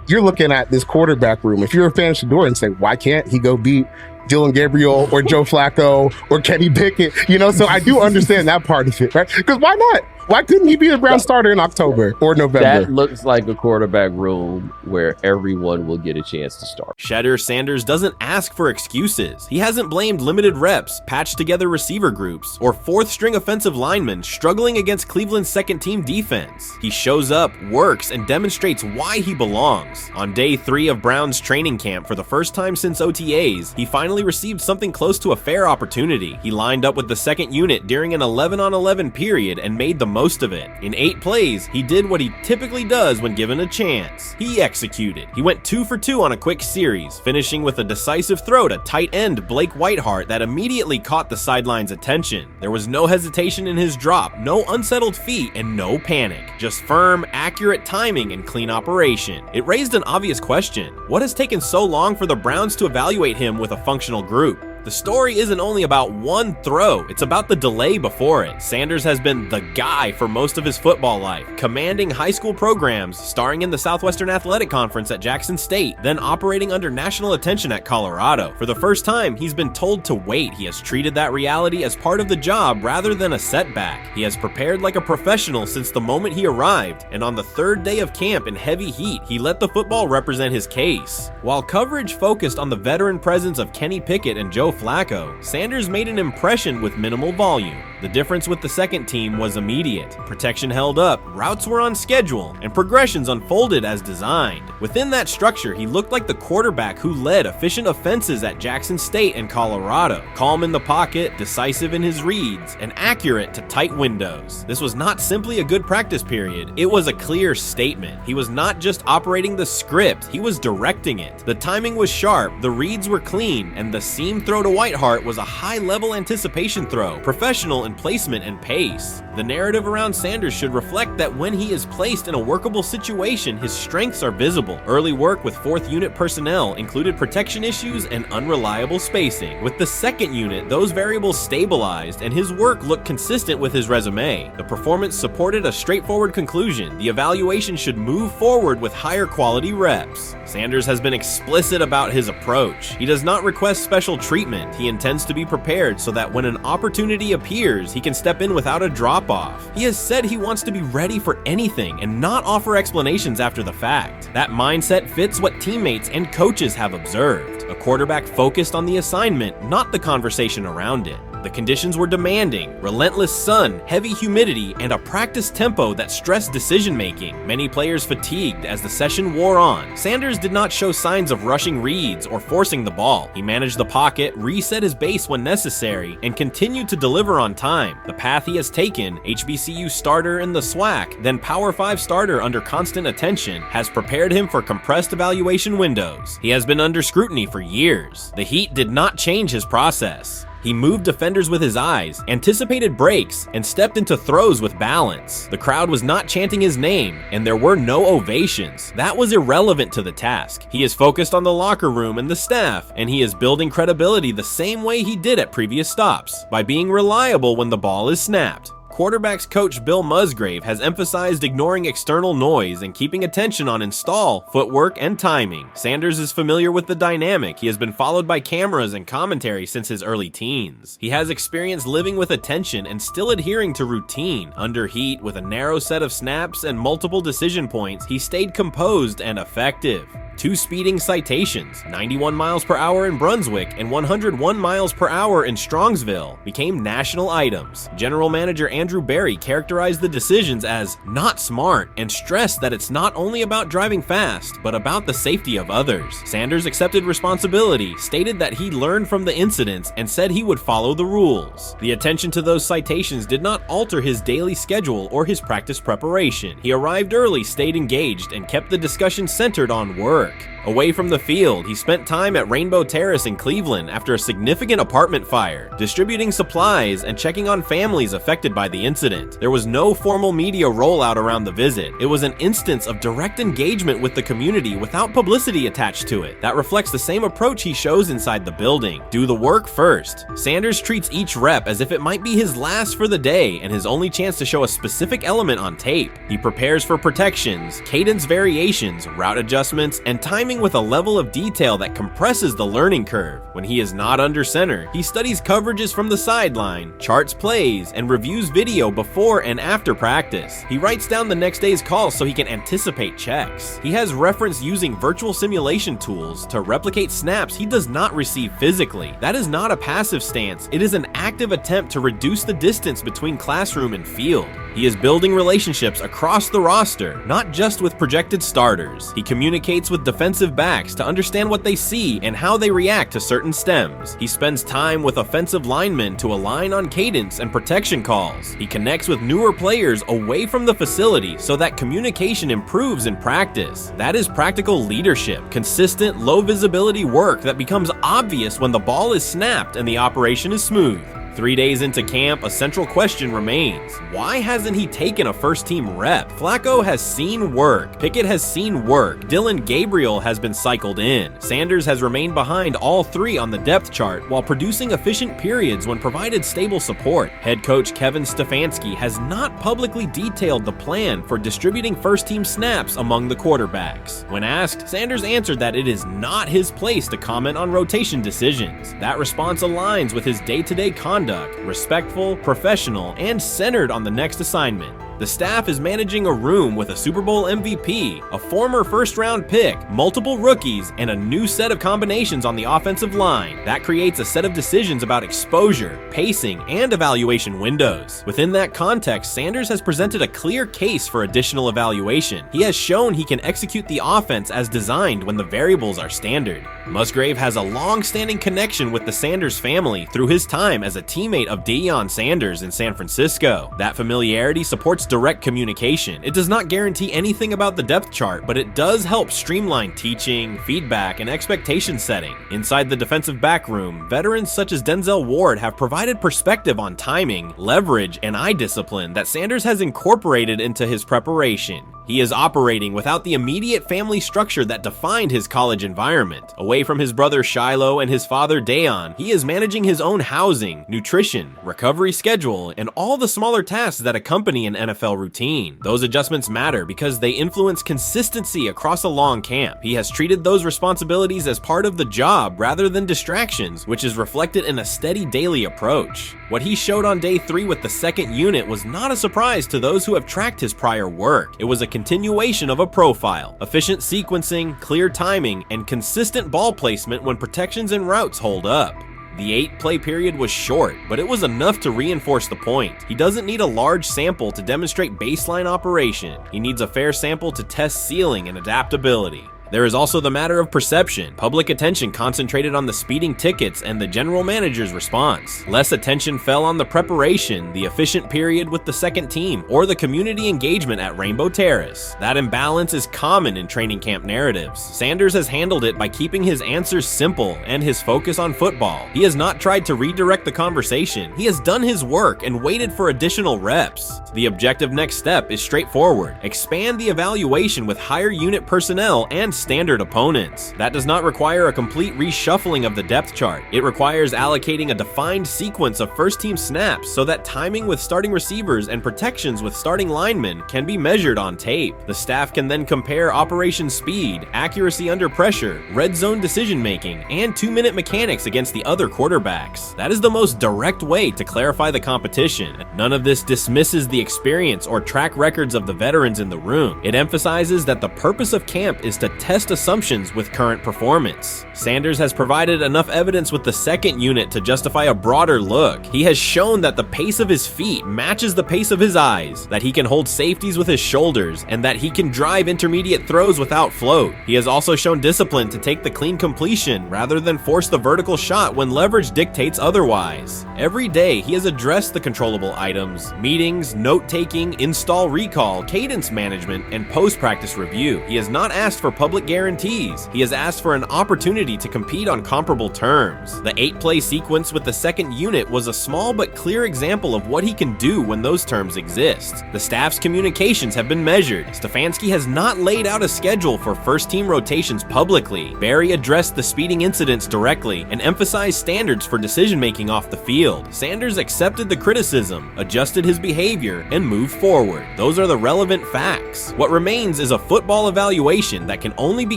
you're looking at this quarterback room. If you're a fan of Shedeur and say, why can't he go beat Dylan Gabriel or Joe Flacco or Kenny Pickett? So I do understand that part of it, right? Because why not? Why couldn't he be the Brown starter in October or November? That looks like a quarterback room where everyone will get a chance to start. Shedeur Sanders doesn't ask for excuses. He hasn't blamed limited reps, patched together receiver groups, or 4th-string offensive linemen struggling against Cleveland's second-team defense. He shows up, works, and demonstrates why he belongs. On day 3 of Brown's training camp, for the first time since OTAs, he finally received something close to a fair opportunity. He lined up with the second unit during an 11-on-11 period and made the most of it. In 8 plays, he did what he typically does when given a chance. He executed. He went 2 for 2 on a quick series, finishing with a decisive throw to tight end Blake Whiteheart that immediately caught the sideline's attention. There was no hesitation in his drop, no unsettled feet, and no panic. Just firm, accurate timing and clean operation. It raised an obvious question. What has taken so long for the Browns to evaluate him with a functional group? The story isn't only about one throw, it's about the delay before it. Sanders has been the guy for most of his football life, commanding high school programs, starring in the Southwestern Athletic Conference at Jackson State, then operating under national attention at Colorado. For the first time, he's been told to wait. He has treated that reality as part of the job rather than a setback. He has prepared like a professional since the moment he arrived, and on the 3rd day of camp in heavy heat, he let the football represent his case. While coverage focused on the veteran presence of Kenny Pickett and Joe Flacco, Sanders made an impression with minimal volume. The difference with the second team was immediate. Protection held up, routes were on schedule, and progressions unfolded as designed. Within that structure, he looked like the quarterback who led efficient offenses at Jackson State and Colorado. Calm in the pocket, decisive in his reads, and accurate to tight windows. This was not simply a good practice period, it was a clear statement. He was not just operating the script, he was directing it. The timing was sharp, the reads were clean, and the seam throw to Whiteheart was a high-level anticipation throw, professional in placement and pace. The narrative around Sanders should reflect that when he is placed in a workable situation, his strengths are visible. Early work with 4th unit personnel included protection issues and unreliable spacing. With the 2nd unit, those variables stabilized and his work looked consistent with his resume. The performance supported a straightforward conclusion. The evaluation should move forward with higher quality reps. Sanders has been explicit about his approach. He does not request special treatment. He intends to be prepared so that when an opportunity appears, he can step in without a drop-off. He has said he wants to be ready for anything and not offer explanations after the fact. That mindset fits what teammates and coaches have observed. A quarterback focused on the assignment, not the conversation around it. The conditions were demanding, relentless sun, heavy humidity, and a practice tempo that stressed decision-making. Many players fatigued as the session wore on. Sanders did not show signs of rushing reads or forcing the ball. He managed the pocket, reset his base when necessary, and continued to deliver on time. The path he has taken, HBCU starter in the SWAC, then Power 5 starter under constant attention, has prepared him for compressed evaluation windows. He has been under scrutiny for years. The heat did not change his process. He moved defenders with his eyes, anticipated breaks, and stepped into throws with balance. The crowd was not chanting his name, and there were no ovations. That was irrelevant to the task. He is focused on the locker room and the staff, and he is building credibility the same way he did at previous stops, by being reliable when the ball is snapped. Quarterbacks coach Bill Musgrave has emphasized ignoring external noise and keeping attention on install, footwork, and timing. Sanders is familiar with the dynamic. He has been followed by cameras and commentary since his early teens. He has experience living with attention and still adhering to routine. Under heat, with a narrow set of snaps and multiple decision points, he stayed composed and effective. 2 speeding citations, 91 miles per hour in Brunswick and 101 miles per hour in Strongsville, became national items. General Manager Andrew Berry characterized the decisions as not smart and stressed that it's not only about driving fast, but about the safety of others. Sanders accepted responsibility, stated that he learned from the incidents, and said he would follow the rules. The attention to those citations did not alter his daily schedule or his practice preparation. He arrived early, stayed engaged, and kept the discussion centered on work. Away from the field, he spent time at Rainbow Terrace in Cleveland after a significant apartment fire, distributing supplies and checking on families affected by the incident. There was no formal media rollout around the visit. It was an instance of direct engagement with the community without publicity attached to it. That reflects the same approach he shows inside the building. Do the work first. Sanders treats each rep as if it might be his last for the day and his only chance to show a specific element on tape. He prepares for protections, cadence variations, route adjustments, and timing with a level of detail that compresses the learning curve. When he is not under center, he studies coverages from the sideline, charts plays, and reviews video before and after practice. He writes down the next day's calls so he can anticipate checks. He has reference using virtual simulation tools to replicate snaps he does not receive physically. That is not a passive stance, it is an active attempt to reduce the distance between classroom and field. He is building relationships across the roster, not just with projected starters. He communicates with defensive backs to understand what they see and how they react to certain stems. He spends time with offensive linemen to align on cadence and protection calls. He connects with newer players away from the facility so that communication improves in practice. That is practical leadership, consistent, low visibility work that becomes obvious when the ball is snapped and the operation is smooth. 3 days into camp, a central question remains. Why hasn't he taken a first-team rep? Flacco has seen work. Pickett has seen work. Dillon Gabriel has been cycled in. Sanders has remained behind all 3 on the depth chart while producing efficient periods when provided stable support. Head coach Kevin Stefanski has not publicly detailed the plan for distributing first-team snaps among the quarterbacks. When asked, Sanders answered that it is not his place to comment on rotation decisions. That response aligns with his day-to-day conduct, respectful, professional, and centered on the next assignment. The staff is managing a room with a Super Bowl MVP, a former first-round pick, multiple rookies, and a new set of combinations on the offensive line. That creates a set of decisions about exposure, pacing, and evaluation windows. Within that context, Sanders has presented a clear case for additional evaluation. He has shown he can execute the offense as designed when the variables are standard. Musgrave has a long-standing connection with the Sanders family through his time as a teammate of Deion Sanders in San Francisco. That familiarity supports direct communication. It does not guarantee anything about the depth chart, but it does help streamline teaching, feedback, and expectation setting. Inside the defensive back room, veterans such as Denzel Ward have provided perspective on timing, leverage, and eye discipline that Sanders has incorporated into his preparation. He is operating without the immediate family structure that defined his college environment. Away from his brother Shiloh and his father Deion, he is managing his own housing, nutrition, recovery schedule, and all the smaller tasks that accompany an NFL routine. Those adjustments matter because they influence consistency across a long camp. He has treated those responsibilities as part of the job rather than distractions, which is reflected in a steady daily approach. What he showed on day 3 with the second unit was not a surprise to those who have tracked his prior work. It was a continuation of a profile: efficient sequencing, clear timing, and consistent ball placement when protections and routes hold up. The 8-play period was short, but it was enough to reinforce the point. He doesn't need a large sample to demonstrate baseline operation. He needs a fair sample to test ceiling and adaptability. There is also the matter of perception. Public attention concentrated on the speeding tickets and the general manager's response. Less attention fell on the preparation, the efficient period with the second team, or the community engagement at Rainbow Terrace. That imbalance is common in training camp narratives. Sanders has handled it by keeping his answers simple and his focus on football. He has not tried to redirect the conversation. He has done his work and waited for additional reps. The objective next step is straightforward: expand the evaluation with higher unit personnel and standard opponents. That does not require a complete reshuffling of the depth chart. It requires allocating a defined sequence of first-team snaps so that timing with starting receivers and protections with starting linemen can be measured on tape. The staff can then compare operation speed, accuracy under pressure, red zone decision-making, and 2-minute mechanics against the other quarterbacks. That is the most direct way to clarify the competition. None of this dismisses the experience or track records of the veterans in the room. It emphasizes that the purpose of camp is to test assumptions with current performance. Sanders has provided enough evidence with the second unit to justify a broader look. He has shown that the pace of his feet matches the pace of his eyes, that he can hold safeties with his shoulders, and that he can drive intermediate throws without float. He has also shown discipline to take the clean completion rather than force the vertical shot when leverage dictates otherwise. Every day, he has addressed the controllable items: meetings, note-taking, install recall, cadence management, and post-practice review. He has not asked for public guarantees. He has asked for an opportunity to compete on comparable terms. The 8-play sequence with the second unit was a small but clear example of what he can do when those terms exist. The staff's communications have been measured. Stefanski has not laid out a schedule for first-team rotations publicly. Barry addressed the speeding incidents directly and emphasized standards for decision-making off the field. Sanders accepted the criticism, adjusted his behavior, and moved forward. Those are the relevant facts. What remains is a football evaluation that can only be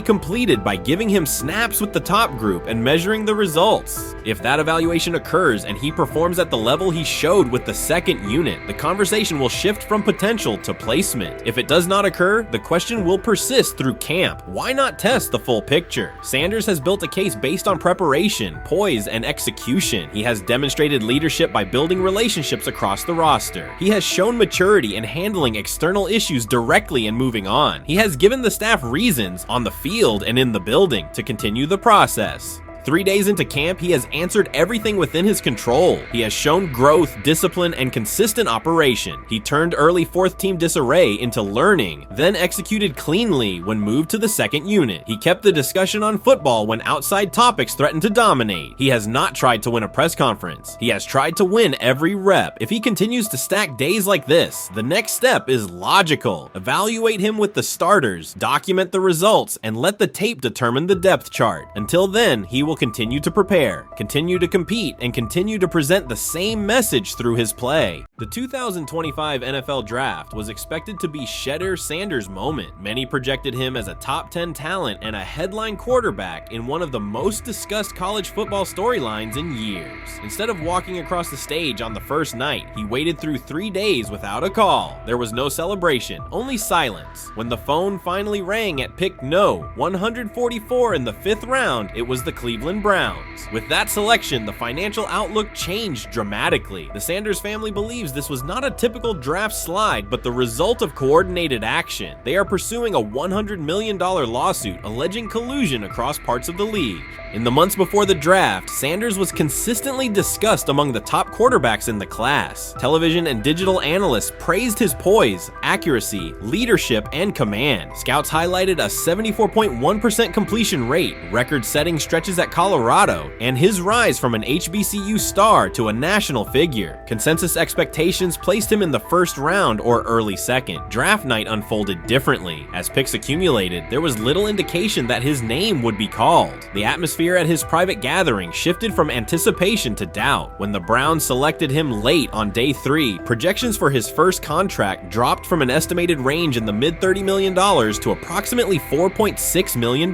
completed by giving him snaps with the top group and measuring the results. If that evaluation occurs and he performs at the level he showed with the second unit, the conversation will shift from potential to placement. If it does not occur, the question will persist through camp. Why not test the full picture? Sanders has built a case based on preparation, poise, and execution. He has demonstrated leadership by building relationships across the roster. He has shown maturity in handling external issues directly and moving on. He has given the staff reasons on the field and in the building to continue the process. 3 days into camp, he has answered everything within his control. He has shown growth, discipline, and consistent operation. He turned early fourth-team disarray into learning, then executed cleanly when moved to the second unit. He kept the discussion on football when outside topics threatened to dominate. He has not tried to win a press conference. He has tried to win every rep. If he continues to stack days like this, the next step is logical. Evaluate him with the starters, document the results, and let the tape determine the depth chart. Until then, he will will continue to prepare, continue to compete, and continue to present the same message through his play. The 2025 NFL Draft was expected to be Shedeur Sanders' moment. Many projected him as a top 10 talent and a headline quarterback in one of the most discussed college football storylines in years. Instead of walking across the stage on the first night, he waited through 3 days without a call. There was no celebration, only silence. When the phone finally rang at pick no. 144 in the 5th round, it was the Cleveland Browns. With that selection, the financial outlook changed dramatically. The Sanders family believes this was not a typical draft slide, but the result of coordinated action. They are pursuing a $100 million lawsuit alleging collusion across parts of the league. In the months before the draft, Sanders was consistently discussed among the top quarterbacks in the class. Television and digital analysts praised his poise, accuracy, leadership, and command. Scouts highlighted a 74.1% completion rate, record-setting stretches at Colorado, and his rise from an HBCU star to a national figure. Consensus expectations placed him in the first round or early second. Draft night unfolded differently. As picks accumulated, there was little indication that his name would be called. The atmosphere at his private gathering shifted from anticipation to doubt. When the Browns selected him late on day 3, projections for his first contract dropped from an estimated range in the mid-$30 million to approximately $4.6 million,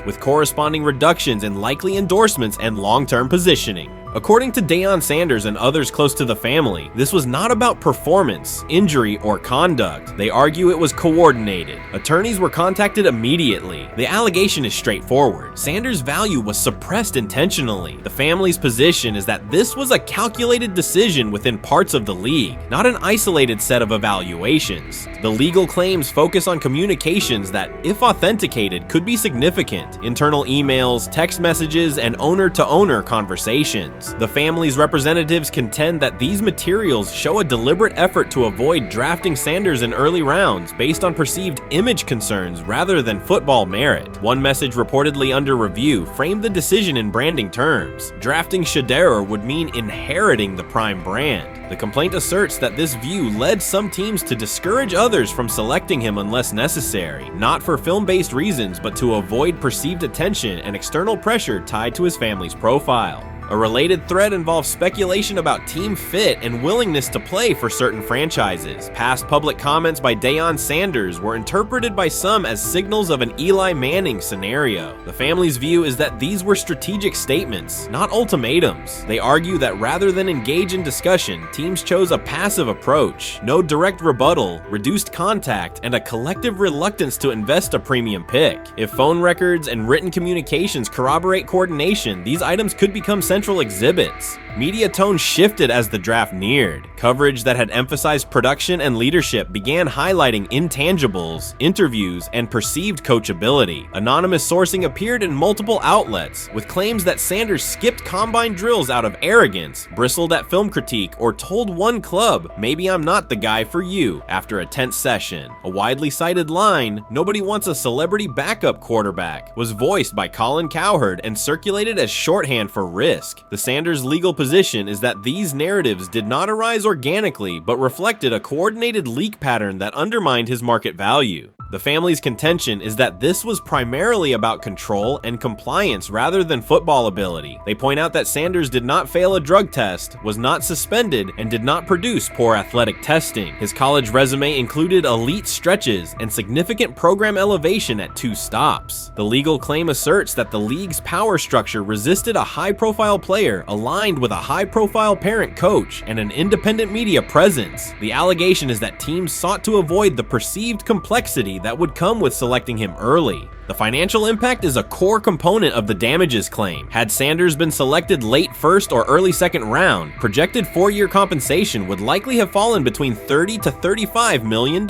with corresponding reductions in likely endorsements and long-term positioning. According to Deion Sanders and others close to the family, this was not about performance, injury, or conduct. They argue it was coordinated. Attorneys were contacted immediately. The allegation is straightforward. Sanders' value was suppressed intentionally. The family's position is that this was a calculated decision within parts of the league, not an isolated set of evaluations. The legal claims focus on communications that, if authenticated, could be significant. Internal emails, text messages, and owner-to-owner conversations. The family's representatives contend that these materials show a deliberate effort to avoid drafting Sanders in early rounds based on perceived image concerns rather than football merit. One message reportedly under review framed the decision in branding terms. Drafting Shedeur would mean inheriting the Prime brand. The complaint asserts that this view led some teams to discourage others from selecting him unless necessary, not for film-based reasons, but to avoid perceived attention and external pressure tied to his family's profile. A related thread involves speculation about team fit and willingness to play for certain franchises. Past public comments by Deion Sanders were interpreted by some as signals of an Eli Manning scenario. The family's view is that these were strategic statements, not ultimatums. They argue that rather than engage in discussion, teams chose a passive approach, no direct rebuttal, reduced contact, and a collective reluctance to invest a premium pick. If phone records and written communications corroborate coordination, these items could become central exhibits. Media tone shifted as the draft neared. Coverage that had emphasized production and leadership began highlighting intangibles, interviews, and perceived coachability. Anonymous sourcing appeared in multiple outlets, with claims that Sanders skipped combine drills out of arrogance, bristled at film critique, or told one club, "Maybe I'm not the guy for you," after a tense session. A widely cited line, "Nobody wants a celebrity backup quarterback," was voiced by Colin Cowherd and circulated as shorthand for risk. The Sanders legal position is that these narratives did not arise organically, but reflected a coordinated leak pattern that undermined his market value. The family's contention is that this was primarily about control and compliance rather than football ability. They point out that Sanders did not fail a drug test, was not suspended, and did not produce poor athletic testing. His college resume included elite stretches and significant program elevation at 2 stops. The legal claim asserts that the league's power structure resisted a high-profile player aligned with a high-profile parent coach and an independent media presence. The allegation is that teams sought to avoid the perceived complexity that would come with selecting him early. The financial impact is a core component of the damages claim. Had Sanders been selected late first or early second round, projected 4-year compensation would likely have fallen between $30 to $35 million,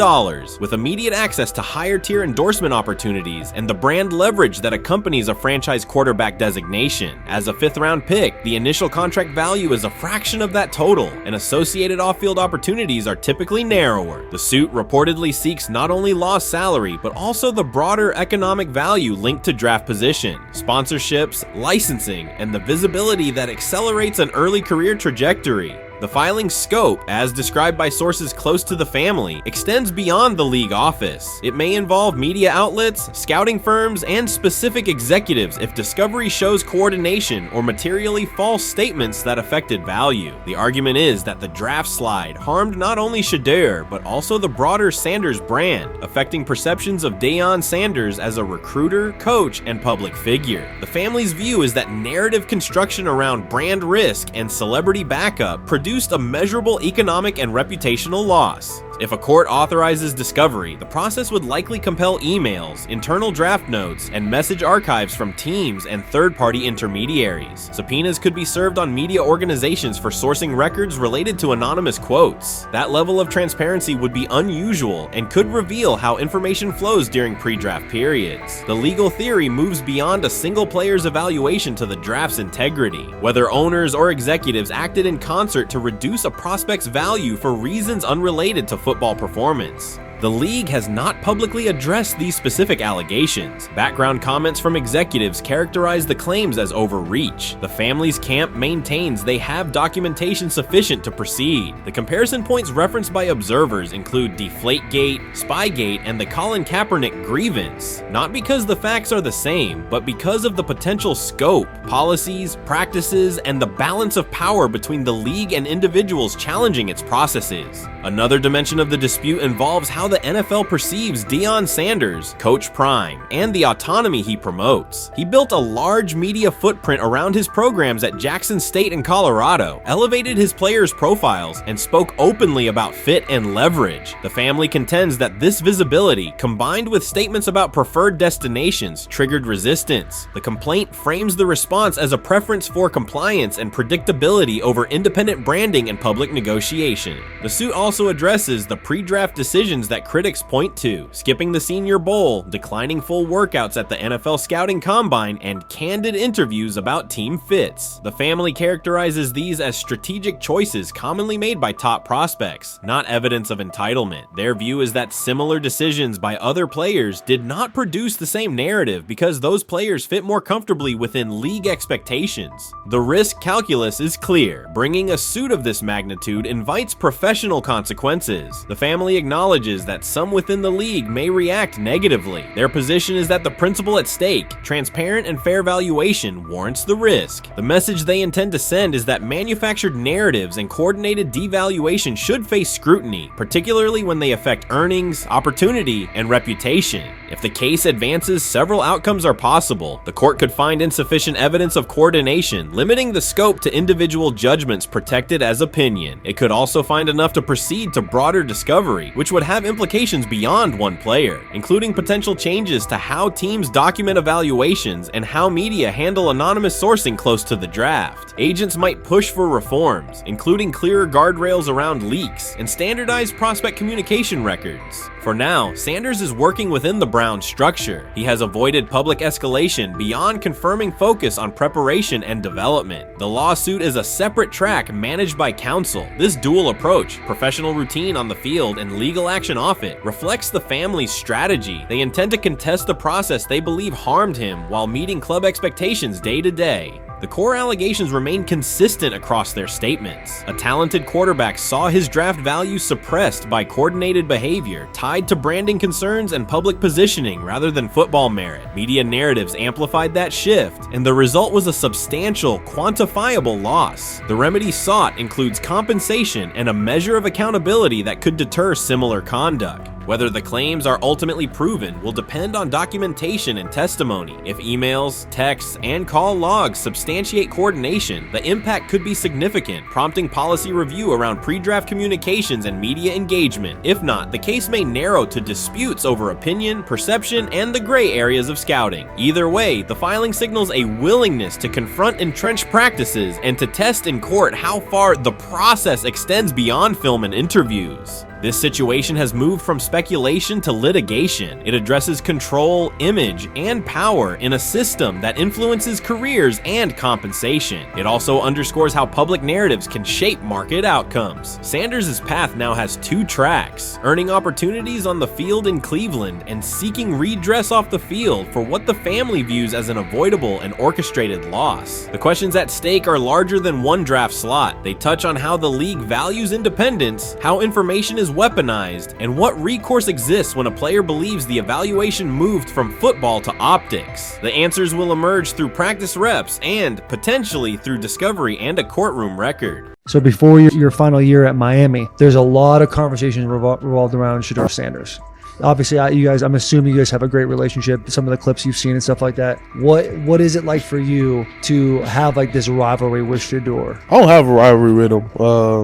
with immediate access to higher tier endorsement opportunities and the brand leverage that accompanies a franchise quarterback designation. As a 5th round pick, the initial contract value is a fraction of that total, and associated off-field opportunities are typically narrower. The suit reportedly seeks not only lost salary, but also the broader economic value linked to draft position, sponsorships, licensing, and the visibility that accelerates an early career trajectory. The filing's scope, as described by sources close to the family, extends beyond the league office. It may involve media outlets, scouting firms, and specific executives if discovery shows coordination or materially false statements that affected value. The argument is that the draft slide harmed not only Shedeur, but also the broader Sanders brand, affecting perceptions of Deion Sanders as a recruiter, coach, and public figure. The family's view is that narrative construction around brand risk and celebrity backup produced a measurable economic and reputational loss. If a court authorizes discovery, the process would likely compel emails, internal draft notes, and message archives from teams and third-party intermediaries. Subpoenas could be served on media organizations for sourcing records related to anonymous quotes. That level of transparency would be unusual and could reveal how information flows during pre-draft periods. The legal theory moves beyond a single player's evaluation to the draft's integrity, whether owners or executives acted in concert to reduce a prospect's value for reasons unrelated to football performance. The league has not publicly addressed these specific allegations. Background comments from executives characterize the claims as overreach. The family's camp maintains they have documentation sufficient to proceed. The comparison points referenced by observers include Deflategate, Spygate, and the Colin Kaepernick grievance, not because the facts are the same, but because of the potential scope, policies, practices, and the balance of power between the league and individuals challenging its processes. Another dimension of the dispute involves how the NFL perceives Deion Sanders, Coach Prime, and the autonomy he promotes. He built a large media footprint around his programs at Jackson State and Colorado, elevated his players' profiles, and spoke openly about fit and leverage. The family contends that this visibility, combined with statements about preferred destinations, triggered resistance. The complaint frames the response as a preference for compliance and predictability over independent branding and public negotiation. The suit also addresses the pre-draft decisions that critics point to, skipping the Senior Bowl, declining full workouts at the NFL Scouting Combine, and candid interviews about team fits. The family characterizes these as strategic choices commonly made by top prospects, not evidence of entitlement. Their view is that similar decisions by other players did not produce the same narrative because those players fit more comfortably within league expectations. The risk calculus is clear. Bringing a suit of this magnitude invites professional consequences. The family acknowledges that some within the league may react negatively. Their position is that the principle at stake, transparent and fair valuation, warrants the risk. The message they intend to send is that manufactured narratives and coordinated devaluation should face scrutiny, particularly when they affect earnings, opportunity, and reputation. If the case advances, several outcomes are possible. The court could find insufficient evidence of coordination, limiting the scope to individual judgments protected as opinion. It could also find enough to proceed to broader discovery, which would have implications beyond one player, including potential changes to how teams document evaluations and how media handle anonymous sourcing close to the draft. Agents might push for reforms, including clearer guardrails around leaks and standardized prospect communication records. For now, Sanders is working within the Browns structure. He has avoided public escalation beyond confirming focus on preparation and development. The lawsuit is a separate track managed by counsel. This dual approach, professional routine on the field and legal action off it, reflects the family's strategy. They intend to contest the process they believe harmed him while meeting club expectations day to day. The core allegations remain consistent across their statements. A talented quarterback saw his draft value suppressed by coordinated behavior tied to branding concerns and public positioning rather than football merit. Media narratives amplified that shift, and the result was a substantial, quantifiable loss. The remedy sought includes compensation and a measure of accountability that could deter similar conduct. Whether the claims are ultimately proven will depend on documentation and testimony. If emails, texts, and call logs substantiate coordination, the impact could be significant, prompting policy review around pre-draft communications and media engagement. If not, the case may narrow to disputes over opinion, perception, and the gray areas of scouting. Either way, the filing signals a willingness to confront entrenched practices and to test in court how far the process extends beyond film and interviews. This situation has moved from speculation to litigation. It addresses control, image, and power in a system that influences careers and compensation. It also underscores how public narratives can shape market outcomes. Sanders' path now has 2 tracks, earning opportunities on the field in Cleveland and seeking redress off the field for what the family views as an avoidable and orchestrated loss. The questions at stake are larger than one draft slot. They touch on how the league values independence, how information is weaponized, and what recourse exists when a player believes the evaluation moved from football to optics. The answers will emerge through practice reps and, potentially, through discovery and a courtroom record. So before your final year at Miami, there's a lot of conversations revolved around Shedeur Sanders. Obviously, I'm assuming you guys have a great relationship. Some of the clips you've seen and stuff like that. What is it like for you to have like this rivalry with Shedeur? I don't have a rivalry with him.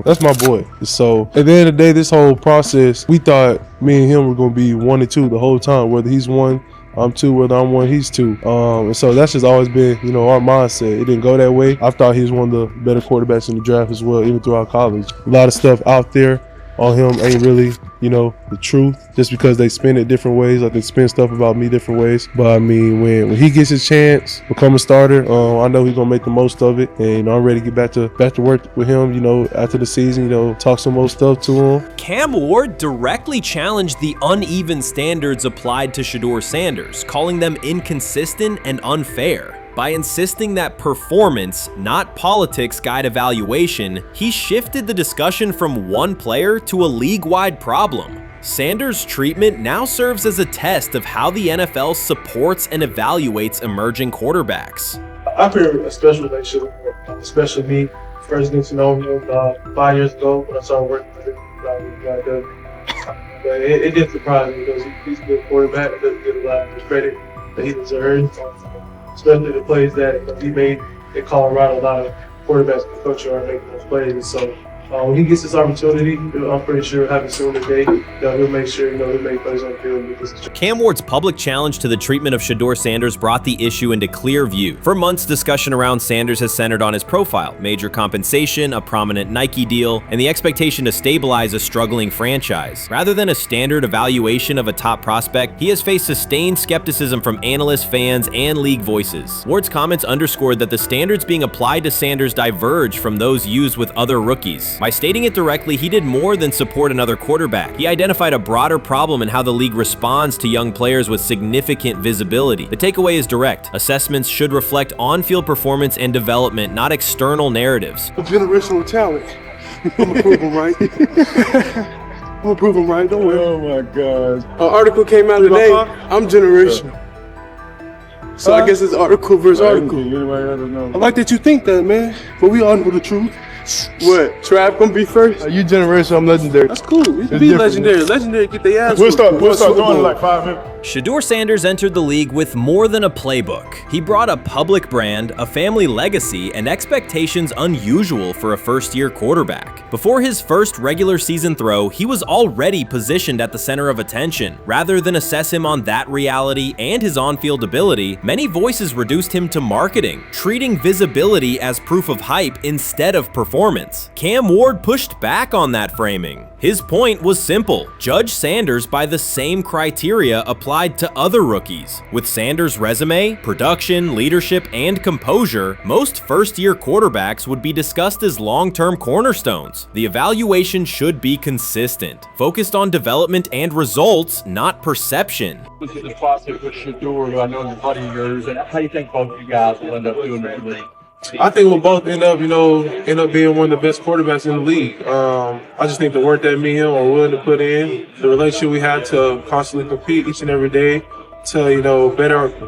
That's my boy. So at the end of the day, this whole process, we thought me and him were going to be 1 and 2 the whole time. Whether he's 1, I'm 2, whether I'm 1, he's 2. And so that's just always been, our mindset. It didn't go that way. I thought he was one of the better quarterbacks in the draft as well, even throughout college. A lot of stuff out there on him ain't really, the truth, just because they spin it different ways. Like they spin stuff about me different ways. But I mean, when he gets his chance, become a starter, I know he's gonna make the most of it. And I'm ready to get back to work with him, after the season, talk some more stuff to him. Cam Ward directly challenged the uneven standards applied to Shedeur Sanders, calling them inconsistent and unfair. By insisting that performance, not politics, guide evaluation, he shifted the discussion from one player to a league-wide problem. Sanders' treatment now serves as a test of how the NFL supports and evaluates emerging quarterbacks. I feel a special relationship with him, especially me. First getting to know him 5 years ago when I started working with him. But it did surprise me because he's a good quarterback. It doesn't get a lot of credit that he deserves. Especially the plays that he made in Colorado. A lot of quarterbacks in the country are making those plays. And so when he gets this opportunity, I'm pretty sure having soon today that he'll make sure he'll make plays on the field. Cam Ward's public challenge to the treatment of Shedeur Sanders brought the issue into clear view. For months, discussion around Sanders has centered on his profile, major compensation, a prominent Nike deal, and the expectation to stabilize a struggling franchise. Rather than a standard evaluation of a top prospect, he has faced sustained skepticism from analysts, fans, and league voices. Ward's comments underscored that the standards being applied to Sanders diverge from those used with other rookies. By stating it directly, he did more than support another quarterback. He identified a broader problem in how the league responds to young players with significant visibility. The takeaway is direct. Assessments should reflect on-field performance and development, not external narratives. A generational talent. I'm gonna prove him right. I'm gonna prove him right. Don't worry. Oh my God. An article came out today. I'm generational. So I guess it's article versus article. I like that you think that, man. But we all know the truth. What? Trav gonna be first? You generation, I'm legendary. That's cool. We can be legendary. Legendary, get their ass. We'll start doing in like 5 minutes. Shedeur Sanders entered the league with more than a playbook. He brought a public brand, a family legacy, and expectations unusual for a first-year quarterback. Before his first regular season throw, he was already positioned at the center of attention. Rather than assess him on that reality and his on-field ability, many voices reduced him to marketing, treating visibility as proof of hype instead of performance. Cam Ward pushed back on that framing. His point was simple: judge Sanders by the same criteria applied to other rookies. With Sanders' resume, production, leadership, and composure, most first-year quarterbacks would be discussed as long-term cornerstones. The evaluation should be consistent, focused on development and results, not perception. Look at the process with Shedeur, who I know is a buddy of yours, and how do you think both of you guys will end up doing in the league? I think we'll both end up being one of the best quarterbacks in the league. I just think the work that me and him are willing to put in, the relationship we have to constantly compete each and every day, to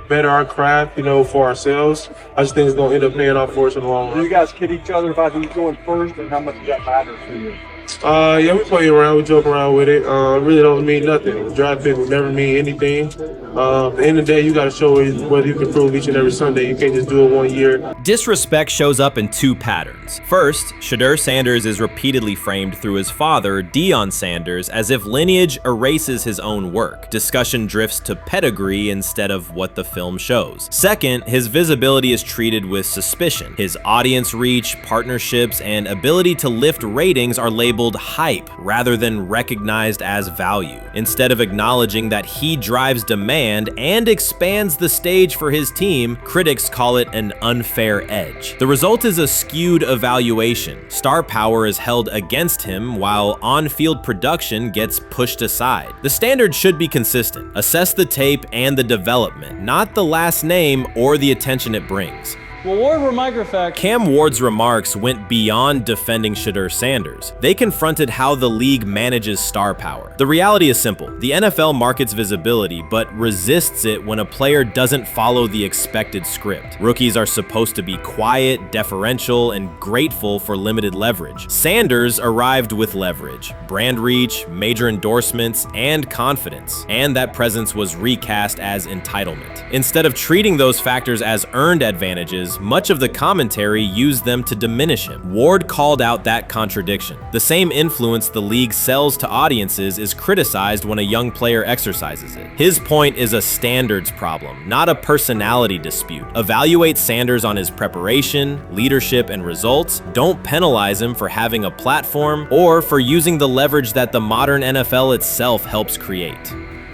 better our craft, for ourselves. I just think it's gonna end up paying off for us in the long run. Do you guys kid each other about who's going first and how much that matters to you? Yeah, we play around, we joke around with it. It really don't mean nothing. The draft pick will never mean anything. At the end of the day, you got to show whether you can prove each and every Sunday. You can't just do it 1 year. Disrespect shows up in two patterns. First, Shedeur Sanders is repeatedly framed through his father, Deion Sanders, as if lineage erases his own work. Discussion drifts to pedigree instead of what the film shows. Second, his visibility is treated with suspicion. His audience reach, partnerships, and ability to lift ratings are labeled labeled hype rather than recognized as value. Instead of acknowledging that he drives demand and expands the stage for his team, critics call it an unfair edge. The result is a skewed evaluation. Star power is held against him while on-field production gets pushed aside. The standard should be consistent. Assess the tape and the development, not the last name or the attention it brings. Well, Ward were microfact. Cam Ward's remarks went beyond defending Shedeur Sanders. They confronted how the league manages star power. The reality is simple. The NFL markets visibility, but resists it when a player doesn't follow the expected script. Rookies are supposed to be quiet, deferential, and grateful for limited leverage. Sanders arrived with leverage, brand reach, major endorsements, and confidence, and that presence was recast as entitlement. Instead of treating those factors as earned advantages, much of the commentary used them to diminish him. Ward called out that contradiction. The same influence the league sells to audiences is criticized when a young player exercises it. His point is a standards problem, not a personality dispute. Evaluate Sanders on his preparation, leadership, and results. Don't penalize him for having a platform or for using the leverage that the modern NFL itself helps create.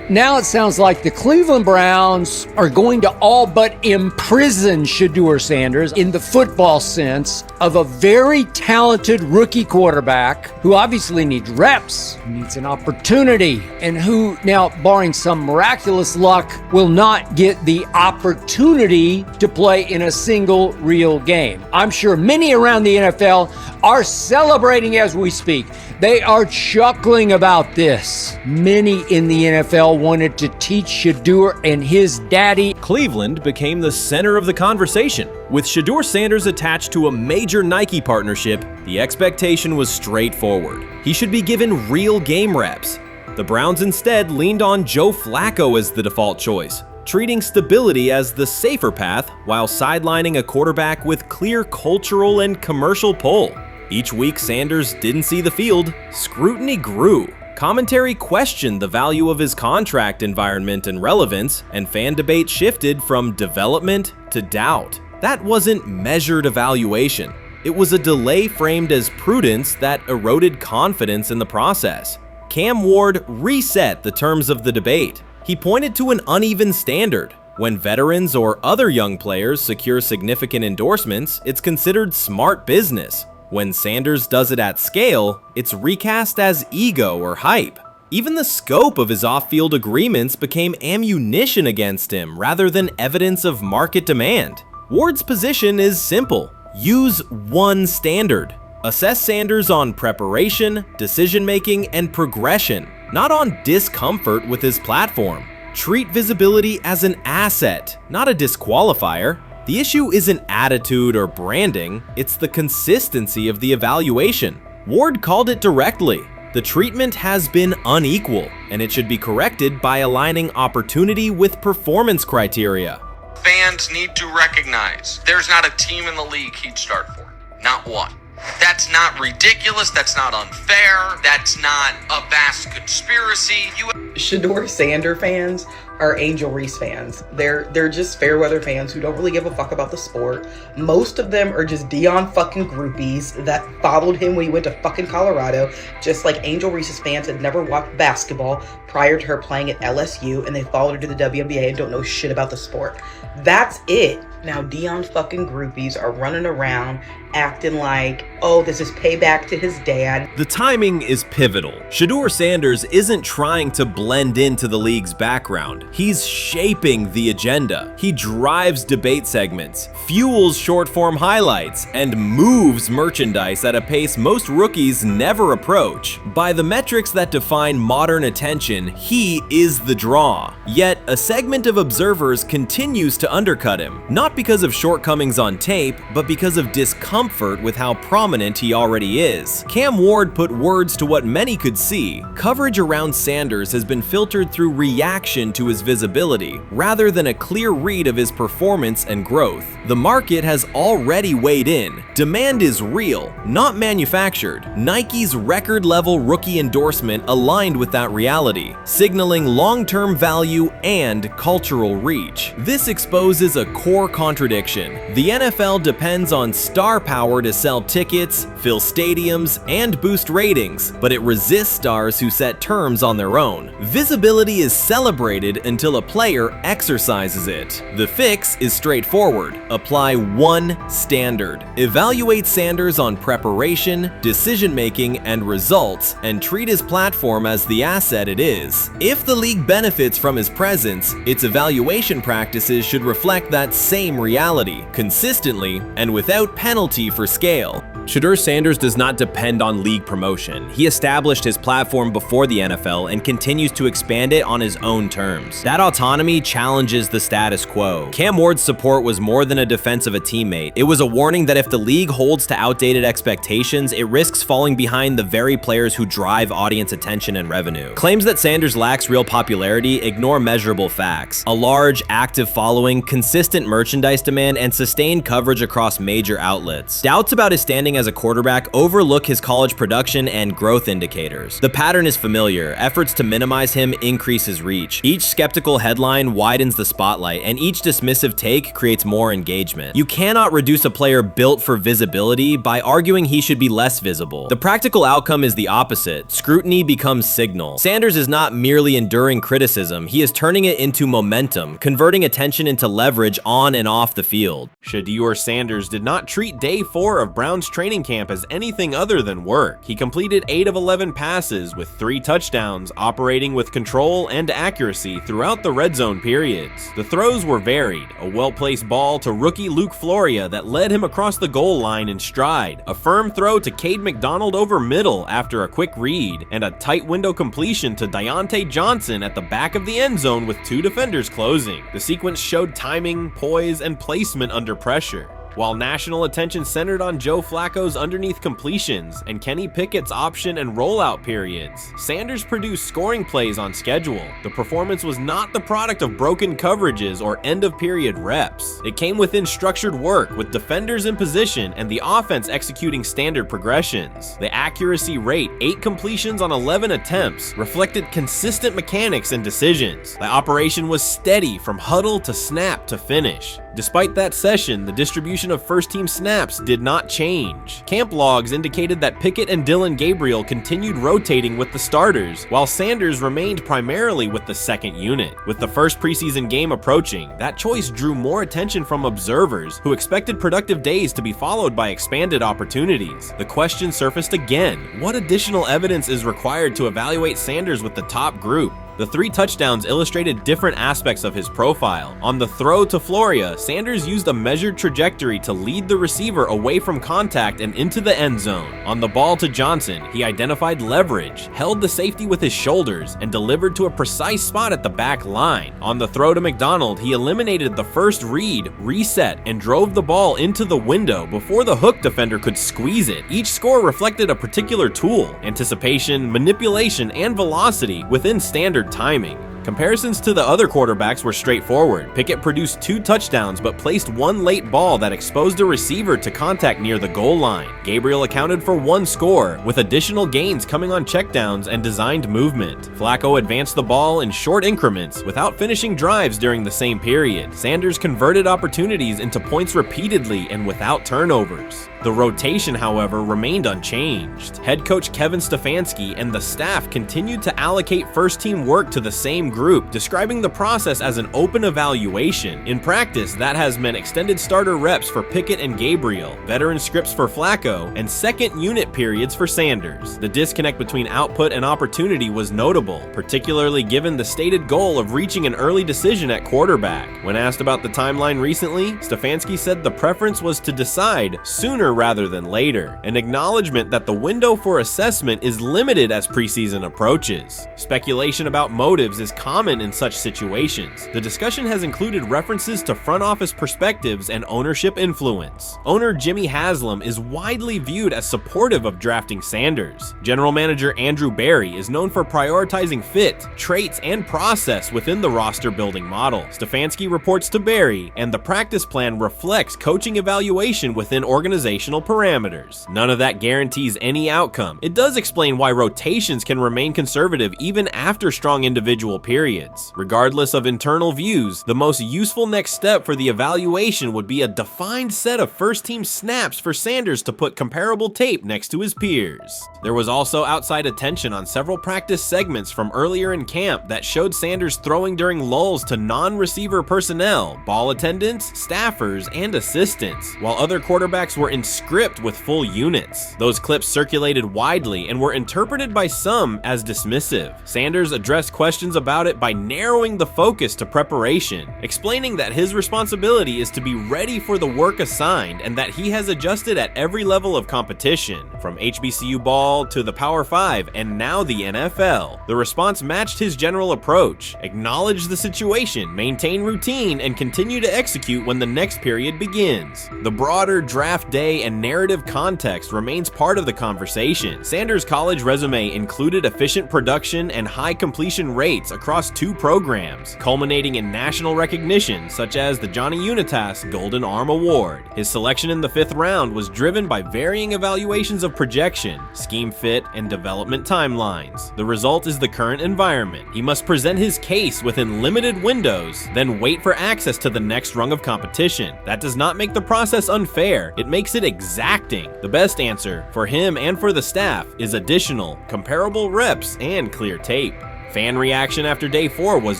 Now it sounds like the Cleveland Browns are going to all but imprison Shedeur Sanders in the football sense of a very talented rookie quarterback who obviously needs reps, needs an opportunity, and who now, barring some miraculous luck, will not get the opportunity to play in a single real game. I'm sure many around the NFL are celebrating as we speak. They are chuckling about this. Many in the NFL wanted to teach Shedeur and his daddy. Cleveland became the center of the conversation. With Shedeur Sanders attached to a major Nike partnership, the expectation was straightforward. He should be given real game reps. The Browns instead leaned on Joe Flacco as the default choice, treating stability as the safer path while sidelining a quarterback with clear cultural and commercial pull. Each week Sanders didn't see the field, scrutiny grew. Commentary questioned the value of his contract environment and relevance, and fan debate shifted from development to doubt. That wasn't measured evaluation. It was a delay framed as prudence that eroded confidence in the process. Cam Ward reset the terms of the debate. He pointed to an uneven standard. When veterans or other young players secure significant endorsements, it's considered smart business. When Sanders does it at scale, it's recast as ego or hype. Even the scope of his off-field agreements became ammunition against him rather than evidence of market demand. Ward's position is simple. Use one standard. Assess Sanders on preparation, decision-making, and progression, not on discomfort with his platform. Treat visibility as an asset, not a disqualifier. The issue isn't attitude or branding, it's the consistency of the evaluation. Ward called it directly. The treatment has been unequal, and it should be corrected by aligning opportunity with performance criteria. Fans need to recognize there's not a team in the league he'd start for. Not one. That's not ridiculous, that's not unfair, that's not a vast conspiracy. Shedeur Sanders fans are Angel Reese fans. They're just fair weather fans who don't really give a fuck about the sport. Most of them are just Dion fucking groupies that followed him when he went to fucking Colorado, just like Angel Reese's fans had never watched basketball prior to her playing at LSU, and they followed her to the WNBA and don't know shit about the sport. That's it. Now Dion fucking groupies are running around acting like, oh, this is payback to his dad. The timing is pivotal. Shedeur Sanders isn't trying to blend into the league's background. He's shaping the agenda. He drives debate segments, fuels short-form highlights, and moves merchandise at a pace most rookies never approach. By the metrics that define modern attention, he is the draw. Yet, a segment of observers continues to undercut him, not because of shortcomings on tape, but because of discomfort with how prominent he already is. Cam Ward put words to what many could see. Coverage around Sanders has been filtered through reaction to his visibility, rather than a clear read of his performance and growth. The market has already weighed in. Demand is real, not manufactured. Nike's record-level rookie endorsement aligned with that reality, signaling long-term value and cultural reach. This exposes a core contradiction. The NFL depends on star power to sell tickets, fill stadiums, and boost ratings, but it resists stars who set terms on their own. Visibility is celebrated until a player exercises it. The fix is straightforward. Apply one standard. Evaluate Sanders on preparation, decision-making, and results, and treat his platform as the asset it is. If the league benefits from his presence, its evaluation practices should reflect that same reality, consistently and without penalty for scale. Shedeur Sanders does not depend on league promotion. He established his platform before the NFL and continues to expand it on his own terms. That autonomy challenges the status quo. Cam Ward's support was more than a defense of a teammate. It was a warning that if the league holds to outdated expectations, it risks falling behind the very players who drive audience attention and revenue. Claims that Sanders lacks real popularity ignore measurable facts. A large, active following, consistent merchandise demand, and sustained coverage across major outlets. Doubts about his standing as a quarterback overlook his college production and growth indicators. The pattern is familiar. Efforts to minimize him increase his reach. Each skeptical headline widens the spotlight, and each dismissive take creates more engagement. You cannot reduce a player built for visibility by arguing he should be less visible. The practical outcome is the opposite. Scrutiny becomes signal. Sanders is not merely enduring criticism, he is turning it into momentum, converting attention into leverage on and off the field. Shedeur Sanders did not treat day 4 of Brown's training camp as anything other than work. He completed 8 of 11 passes with 3 touchdowns, operating with control and accuracy throughout the red zone periods. The throws were varied, a well-placed ball to rookie Luke Floria that led him across the goal line in stride, a firm throw to Cade McDonald over middle after a quick read, and a tight window completion to Deontay Johnson at the back of the end zone with 2 defenders closing. The sequence showed timing, poise, and placement under pressure. While national attention centered on Joe Flacco's underneath completions and Kenny Pickett's option and rollout periods, Sanders produced scoring plays on schedule. The performance was not the product of broken coverages or end-of-period reps. It came within structured work, with defenders in position and the offense executing standard progressions. The accuracy rate, 8 completions on 11 attempts, reflected consistent mechanics and decisions. The operation was steady from huddle to snap to finish. Despite that session, the distribution of first-team snaps did not change. Camp logs indicated that Pickett and Dillon Gabriel continued rotating with the starters, while Sanders remained primarily with the second unit. With the first preseason game approaching, that choice drew more attention from observers who expected productive days to be followed by expanded opportunities. The question surfaced again: what additional evidence is required to evaluate Sanders with the top group? The 3 touchdowns illustrated different aspects of his profile. On the throw to Floria, Sanders used a measured trajectory to lead the receiver away from contact and into the end zone. On the ball to Johnson, he identified leverage, held the safety with his shoulders, and delivered to a precise spot at the back line. On the throw to McDonald, he eliminated the first read, reset, and drove the ball into the window before the hook defender could squeeze it. Each score reflected a particular tool: anticipation, manipulation, and velocity within standard timing. Comparisons to the other quarterbacks were straightforward. Pickett produced 2 touchdowns but placed 1 late ball that exposed a receiver to contact near the goal line. Gabriel accounted for 1 score, with additional gains coming on checkdowns and designed movement. Flacco advanced the ball in short increments without finishing drives during the same period. Sanders converted opportunities into points repeatedly and without turnovers. The rotation, however, remained unchanged. Head coach Kevin Stefanski and the staff continued to allocate first-team work to the same group, describing the process as an open evaluation. In practice, that has meant extended starter reps for Pickett and Gabriel, veteran scripts for Flacco, and second unit periods for Sanders. The disconnect between output and opportunity was notable, particularly given the stated goal of reaching an early decision at quarterback. When asked about the timeline recently, Stefanski said the preference was to decide sooner rather than later, an acknowledgement that the window for assessment is limited as preseason approaches. Speculation about motives is common in such situations. The discussion has included references to front office perspectives and ownership influence. Owner Jimmy Haslam is widely viewed as supportive of drafting Sanders. General manager Andrew Berry is known for prioritizing fit, traits, and process within the roster building model. Stefanski reports to Berry, and the practice plan reflects coaching evaluation within organizational parameters. None of that guarantees any outcome. It does explain why rotations can remain conservative even after strong individual periods. periods. Regardless of internal views, the most useful next step for the evaluation would be a defined set of first-team snaps for Sanders to put comparable tape next to his peers. There was also outside attention on several practice segments from earlier in camp that showed Sanders throwing during lulls to non-receiver personnel, ball attendants, staffers, and assistants, while other quarterbacks were in script with full units. Those clips circulated widely and were interpreted by some as dismissive. Sanders addressed questions about it by narrowing the focus to preparation, explaining that his responsibility is to be ready for the work assigned and that he has adjusted at every level of competition, from HBCU ball to the Power 5 and now the NFL. The response matched his general approach: acknowledge the situation, maintain routine, and continue to execute when the next period begins. The broader draft day and narrative context remains part of the conversation. Sanders' college resume included efficient production and high completion rates across 2 programs, culminating in national recognition such as the Johnny Unitas Golden Arm Award. His selection in the 5th round was driven by varying evaluations of projection, scheme fit, and development timelines. The result is the current environment. He must present his case within limited windows, then wait for access to the next rung of competition. That does not make the process unfair, it makes it exacting. The best answer, for him and for the staff, is additional, comparable reps and clear tape. Fan reaction after day 4 was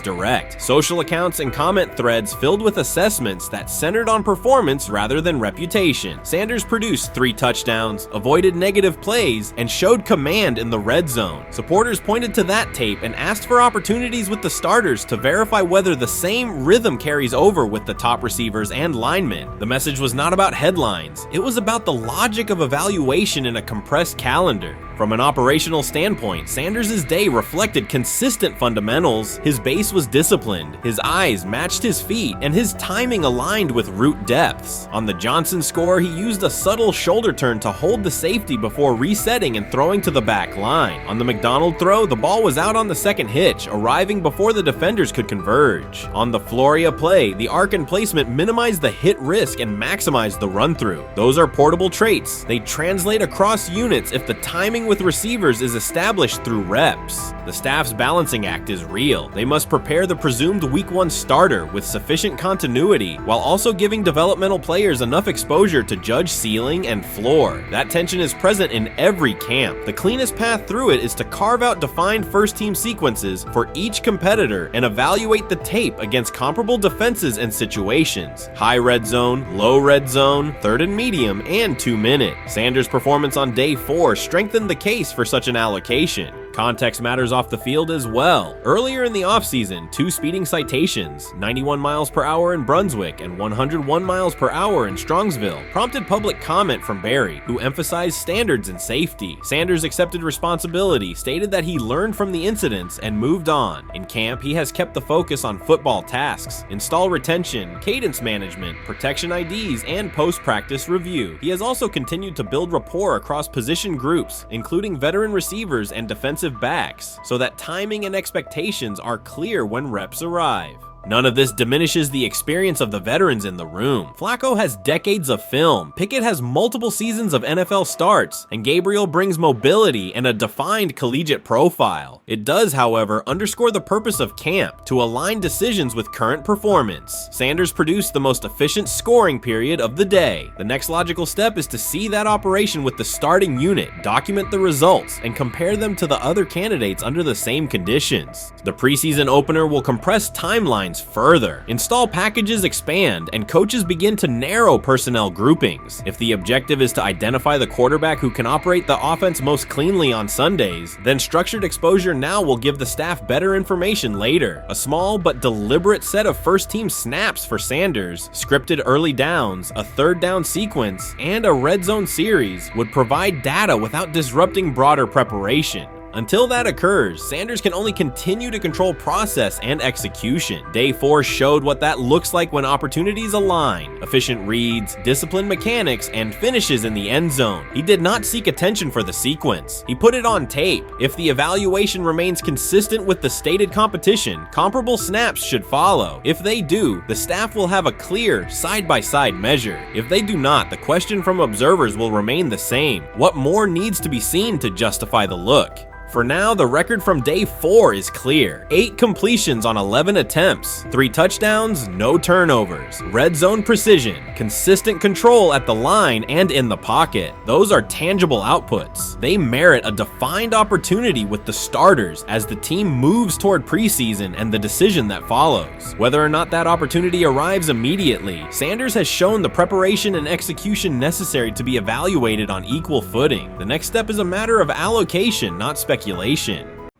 direct. Social accounts and comment threads filled with assessments that centered on performance rather than reputation. Sanders produced 3 touchdowns, avoided negative plays, and showed command in the red zone. Supporters pointed to that tape and asked for opportunities with the starters to verify whether the same rhythm carries over with the top receivers and linemen. The message was not about headlines. It was about the logic of evaluation in a compressed calendar. From an operational standpoint, Sanders' day reflected consistent fundamentals. His base was disciplined, his eyes matched his feet, and his timing aligned with route depths. On the Johnson score, he used a subtle shoulder turn to hold the safety before resetting and throwing to the back line. On the McDonald throw, the ball was out on the second hitch, arriving before the defenders could converge. On the Floria play, the arc and placement minimized the hit risk and maximized the run-through. Those are portable traits. They translate across units if the timing with receivers is established through reps. The staff's balancing act is real. They must prepare the presumed week 1 starter with sufficient continuity while also giving developmental players enough exposure to judge ceiling and floor. That tension is present in every camp. The cleanest path through it is to carve out defined first-team sequences for each competitor and evaluate the tape against comparable defenses and situations: high red zone, low red zone, 3rd and medium, and 2-minute. Sanders' performance on day 4 strengthened the case for such an allocation. Context matters off the field as well. Earlier in the offseason, 2 speeding citations, 91 miles per hour in Brunswick and 101 miles per hour in Strongsville, prompted public comment from Barry, who emphasized standards and safety. Sanders accepted responsibility, stated that he learned from the incidents and moved on. In camp, he has kept the focus on football tasks, install retention, cadence management, protection IDs, and post-practice review. He has also continued to build rapport across position groups, including veteran receivers and defensive backs, so that timing and expectations are clear when reps arrive. None of this diminishes the experience of the veterans in the room. Flacco has decades of film, Pickett has multiple seasons of NFL starts, and Gabriel brings mobility and a defined collegiate profile. It does, however, underscore the purpose of camp, to align decisions with current performance. Sanders produced the most efficient scoring period of the day. The next logical step is to see that operation with the starting unit, document the results, and compare them to the other candidates under the same conditions. The preseason opener will compress timelines further. Install packages expand, and coaches begin to narrow personnel groupings. If the objective is to identify the quarterback who can operate the offense most cleanly on Sundays, then structured exposure now will give the staff better information later. A small but deliberate set of first-team snaps for Sanders, scripted early downs, a 3rd down sequence, and a red zone series would provide data without disrupting broader preparation. Until that occurs, Sanders can only continue to control process and execution. Day 4 showed what that looks like when opportunities align: efficient reads, disciplined mechanics, and finishes in the end zone. He did not seek attention for the sequence. He put it on tape. If the evaluation remains consistent with the stated competition, comparable snaps should follow. If they do, the staff will have a clear side-by-side measure. If they do not, the question from observers will remain the same: what more needs to be seen to justify the look? For now, the record from day 4 is clear. 8 completions on 11 attempts, 3 touchdowns, no turnovers, red zone precision, consistent control at the line and in the pocket. Those are tangible outputs. They merit a defined opportunity with the starters as the team moves toward preseason and the decision that follows. Whether or not that opportunity arrives immediately, Sanders has shown the preparation and execution necessary to be evaluated on equal footing. The next step is a matter of allocation, not speculation.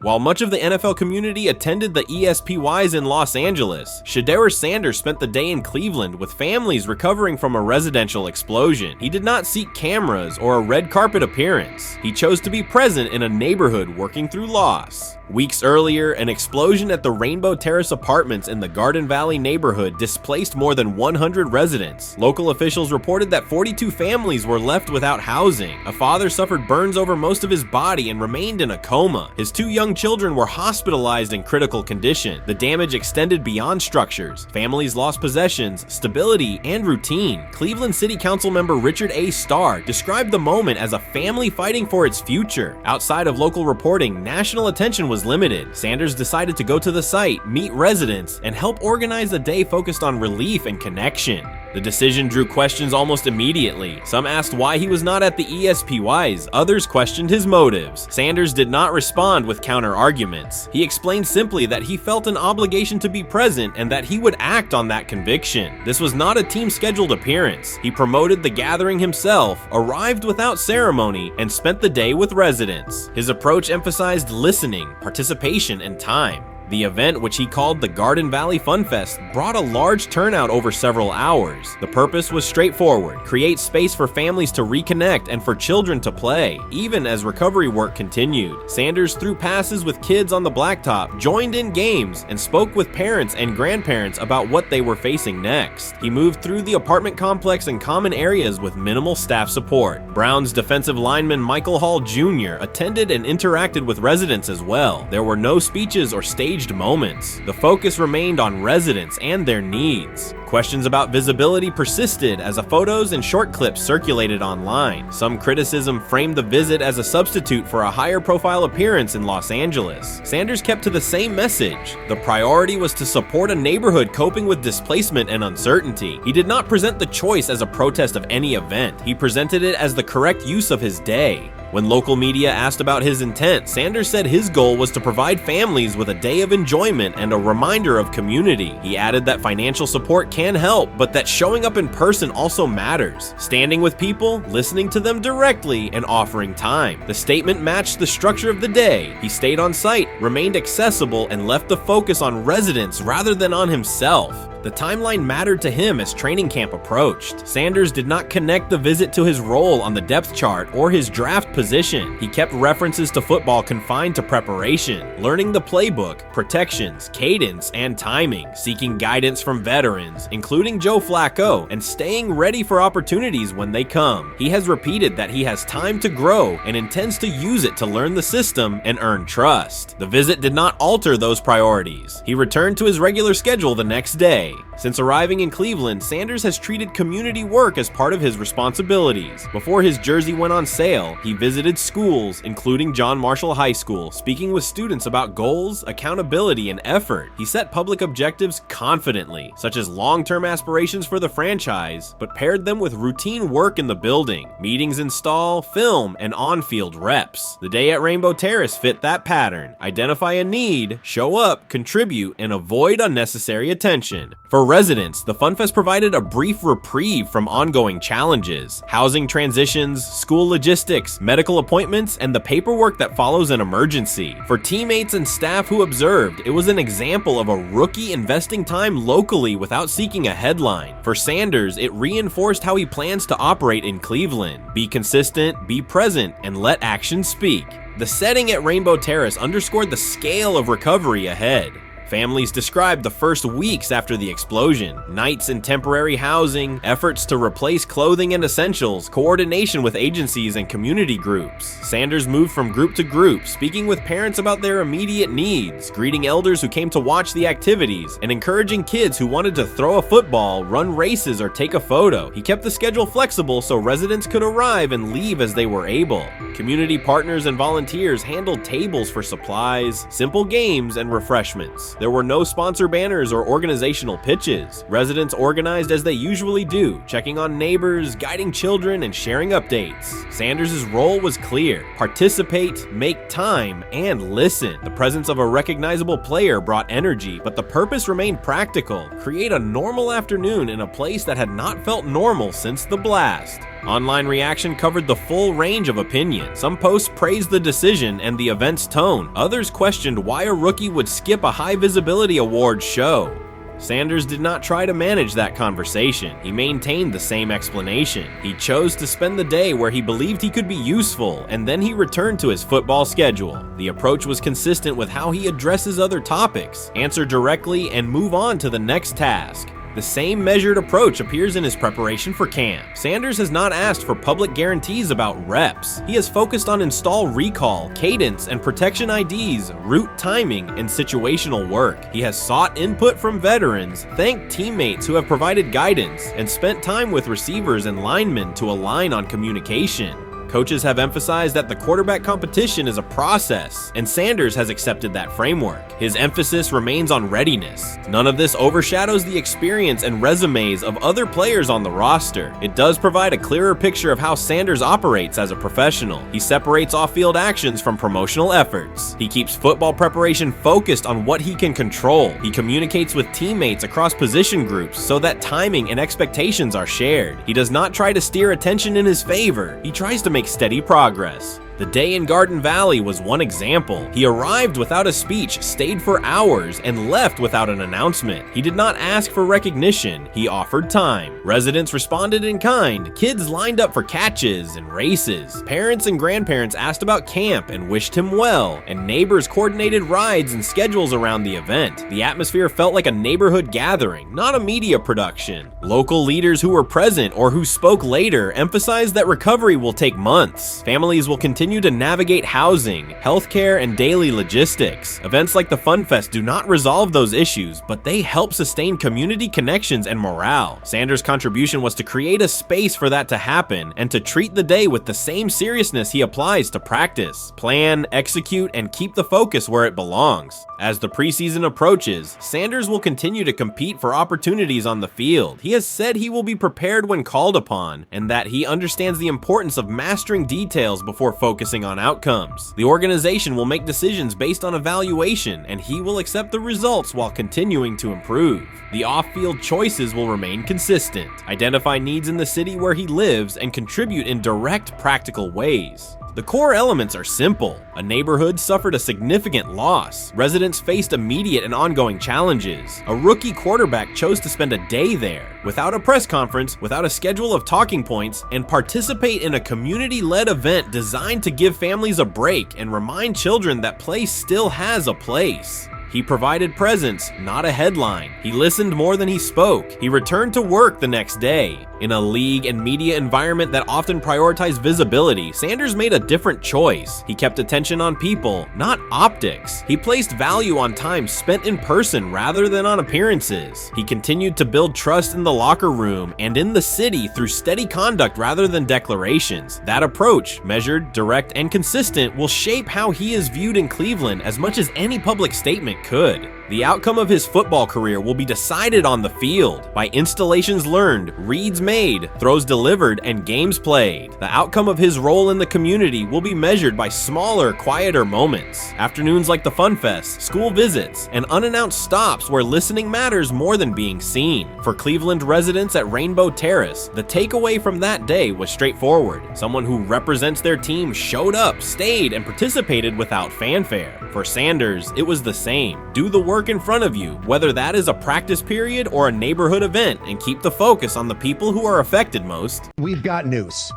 While much of the NFL community attended the ESPYs in Los Angeles, Shedeur Sanders spent the day in Cleveland with families recovering from a residential explosion. He did not seek cameras or a red carpet appearance. He chose to be present in a neighborhood working through loss. Weeks earlier, an explosion at the Rainbow Terrace apartments in the Garden Valley neighborhood displaced more than 100 residents. Local officials reported that 42 families were left without housing. A father suffered burns over most of his body and remained in a coma. His 2 young children were hospitalized in critical condition. The damage extended beyond structures. Families lost possessions, stability, and routine. Cleveland City Council member Richard A. Starr described the moment as a family fighting for its future. Outside of local reporting, national attention was limited. Sanders decided to go to the site, meet residents, and help organize a day focused on relief and connection. The decision drew questions almost immediately. Some asked why he was not at the ESPYs, others questioned his motives. Sanders did not respond with counter-arguments. He explained simply that he felt an obligation to be present and that he would act on that conviction. This was not a team-scheduled appearance. He promoted the gathering himself, arrived without ceremony, and spent the day with residents. His approach emphasized listening, participation, and time. The event, which he called the Garden Valley Fun Fest, brought a large turnout over several hours. The purpose was straightforward: create space for families to reconnect and for children to play, even as recovery work continued. Sanders threw passes with kids on the blacktop, joined in games, and spoke with parents and grandparents about what they were facing next. He moved through the apartment complex and common areas with minimal staff support. Browns defensive lineman Michael Hall Jr. attended and interacted with residents as well. There were no speeches or staged moments. The focus remained on residents and their needs. Questions about visibility persisted as photos and short clips circulated online. Some criticism framed the visit as a substitute for a higher profile appearance in Los Angeles. Sanders kept to the same message. The priority was to support a neighborhood coping with displacement and uncertainty. He did not present the choice as a protest of any event. He presented it as the correct use of his day. When local media asked about his intent, Sanders said his goal was to provide families with a day of enjoyment and a reminder of community. He added that financial support can help, but that showing up in person also matters. Standing with people, listening to them directly, and offering time. The statement matched the structure of the day. He stayed on site, remained accessible, and left the focus on residents rather than on himself. The timeline mattered to him as training camp approached. Sanders did not connect the visit to his role on the depth chart or his draft position. He kept references to football confined to preparation, learning the playbook, protections, cadence, and timing, seeking guidance from veterans, including Joe Flacco, and staying ready for opportunities when they come. He has repeated that he has time to grow and intends to use it to learn the system and earn trust. The visit did not alter those priorities. He returned to his regular schedule the next day. Since arriving in Cleveland, Sanders has treated community work as part of his responsibilities. Before his jersey went on sale, he visited schools, including John Marshall High School, speaking with students about goals, accountability, and effort. He set public objectives confidently, such as long-term aspirations for the franchise, but paired them with routine work in the building, meetings in stall, film, and on-field reps. The day at Rainbow Terrace fit that pattern. Identify a need, show up, contribute, and avoid unnecessary attention. For residents, the Fun Fest provided a brief reprieve from ongoing challenges: housing transitions, school logistics, medical appointments, and the paperwork that follows an emergency. For teammates and staff who observed, it was an example of a rookie investing time locally without seeking a headline. For Sanders, it reinforced how he plans to operate in Cleveland: be consistent, be present, and let action speak. The setting at Rainbow Terrace underscored the scale of recovery ahead. Families described the first weeks after the explosion: nights in temporary housing, efforts to replace clothing and essentials, coordination with agencies and community groups. Sanders moved from group to group, speaking with parents about their immediate needs, greeting elders who came to watch the activities, and encouraging kids who wanted to throw a football, run races, or take a photo. He kept the schedule flexible so residents could arrive and leave as they were able. Community partners and volunteers handled tables for supplies, simple games, and refreshments. There were no sponsor banners or organizational pitches. Residents organized as they usually do, checking on neighbors, guiding children, and sharing updates. Sanders' role was clear: participate, make time, and listen. The presence of a recognizable player brought energy, but the purpose remained practical: create a normal afternoon in a place that had not felt normal since the blast. Online reaction covered the full range of opinion. Some posts praised the decision and the event's tone. Others questioned why a rookie would skip a high-visibility awards show. Sanders did not try to manage that conversation. He maintained the same explanation. He chose to spend the day where he believed he could be useful, and then he returned to his football schedule. The approach was consistent with how he addresses other topics: answer directly and move on to the next task. The same measured approach appears in his preparation for camp. Sanders has not asked for public guarantees about reps. He has focused on install recall, cadence, and protection IDs, route timing, and situational work. He has sought input from veterans, thanked teammates who have provided guidance, and spent time with receivers and linemen to align on communication. Coaches have emphasized that the quarterback competition is a process, and Sanders has accepted that framework. His emphasis remains on readiness. None of this overshadows the experience and resumes of other players on the roster. It does provide a clearer picture of how Sanders operates as a professional. He separates off-field actions from promotional efforts. He keeps football preparation focused on what he can control. He communicates with teammates across position groups so that timing and expectations are shared. He does not try to steer attention in his favor. He tries to make steady progress. The day in Garden Valley was one example. He arrived without a speech, stayed for hours, and left without an announcement. He did not ask for recognition. He offered time. Residents responded in kind. Kids lined up for catches and races. Parents and grandparents asked about camp and wished him well, and neighbors coordinated rides and schedules around the event. The atmosphere felt like a neighborhood gathering, not a media production. Local leaders who were present or who spoke later emphasized that recovery will take months. Families will continue to navigate housing, healthcare, and daily logistics. Events like the Fun Fest do not resolve those issues, but they help sustain community connections and morale. Sanders' contribution was to create a space for that to happen and to treat the day with the same seriousness he applies to practice, plan, execute, and keep the focus where it belongs. As the preseason approaches, Sanders will continue to compete for opportunities on the field. He has said he will be prepared when called upon, and that he understands the importance of mastering details before focusing on outcomes. The organization will make decisions based on evaluation, and he will accept the results while continuing to improve. The off-field choices will remain consistent, identify needs in the city where he lives, and contribute in direct, practical ways. The core elements are simple. A neighborhood suffered a significant loss. Residents faced immediate and ongoing challenges. A rookie quarterback chose to spend a day there, without a press conference, without a schedule of talking points, and participate in a community-led event designed to give families a break and remind children that play still has a place. He provided presence, not a headline. He listened more than he spoke. He returned to work the next day. In a league and media environment that often prioritize visibility, Sanders made a different choice. He kept attention on people, not optics. He placed value on time spent in person rather than on appearances. He continued to build trust in the locker room and in the city through steady conduct rather than declarations. That approach, measured, direct, and consistent, will shape how he is viewed in Cleveland as much as any public statement could. The outcome of his football career will be decided on the field by installations learned, reads made, throws delivered, and games played. The outcome of his role in the community will be measured by smaller, quieter moments. Afternoons like the Fun Fest, school visits, and unannounced stops where listening matters more than being seen. For Cleveland residents at Rainbow Terrace, the takeaway from that day was straightforward. Someone who represents their team showed up, stayed, and participated without fanfare. For Sanders, it was the same. Do the work in front of you, whether that is a practice period or a neighborhood event, and keep the focus on the people who are affected most. We've got news.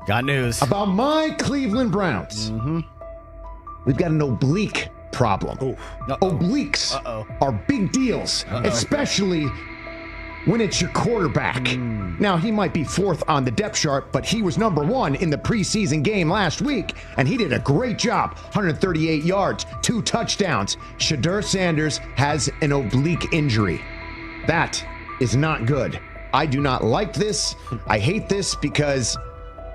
Got news. About my Cleveland Browns. We've got an oblique problem. Obliques are big deals, especially when it's your quarterback. Now, he might be 4th on the depth chart, but he was number 1 in the preseason game last week, and he did a great job. 138 yards, 2 touchdowns. Shedeur Sanders has an oblique injury. That is not good. I do not like this. I hate this because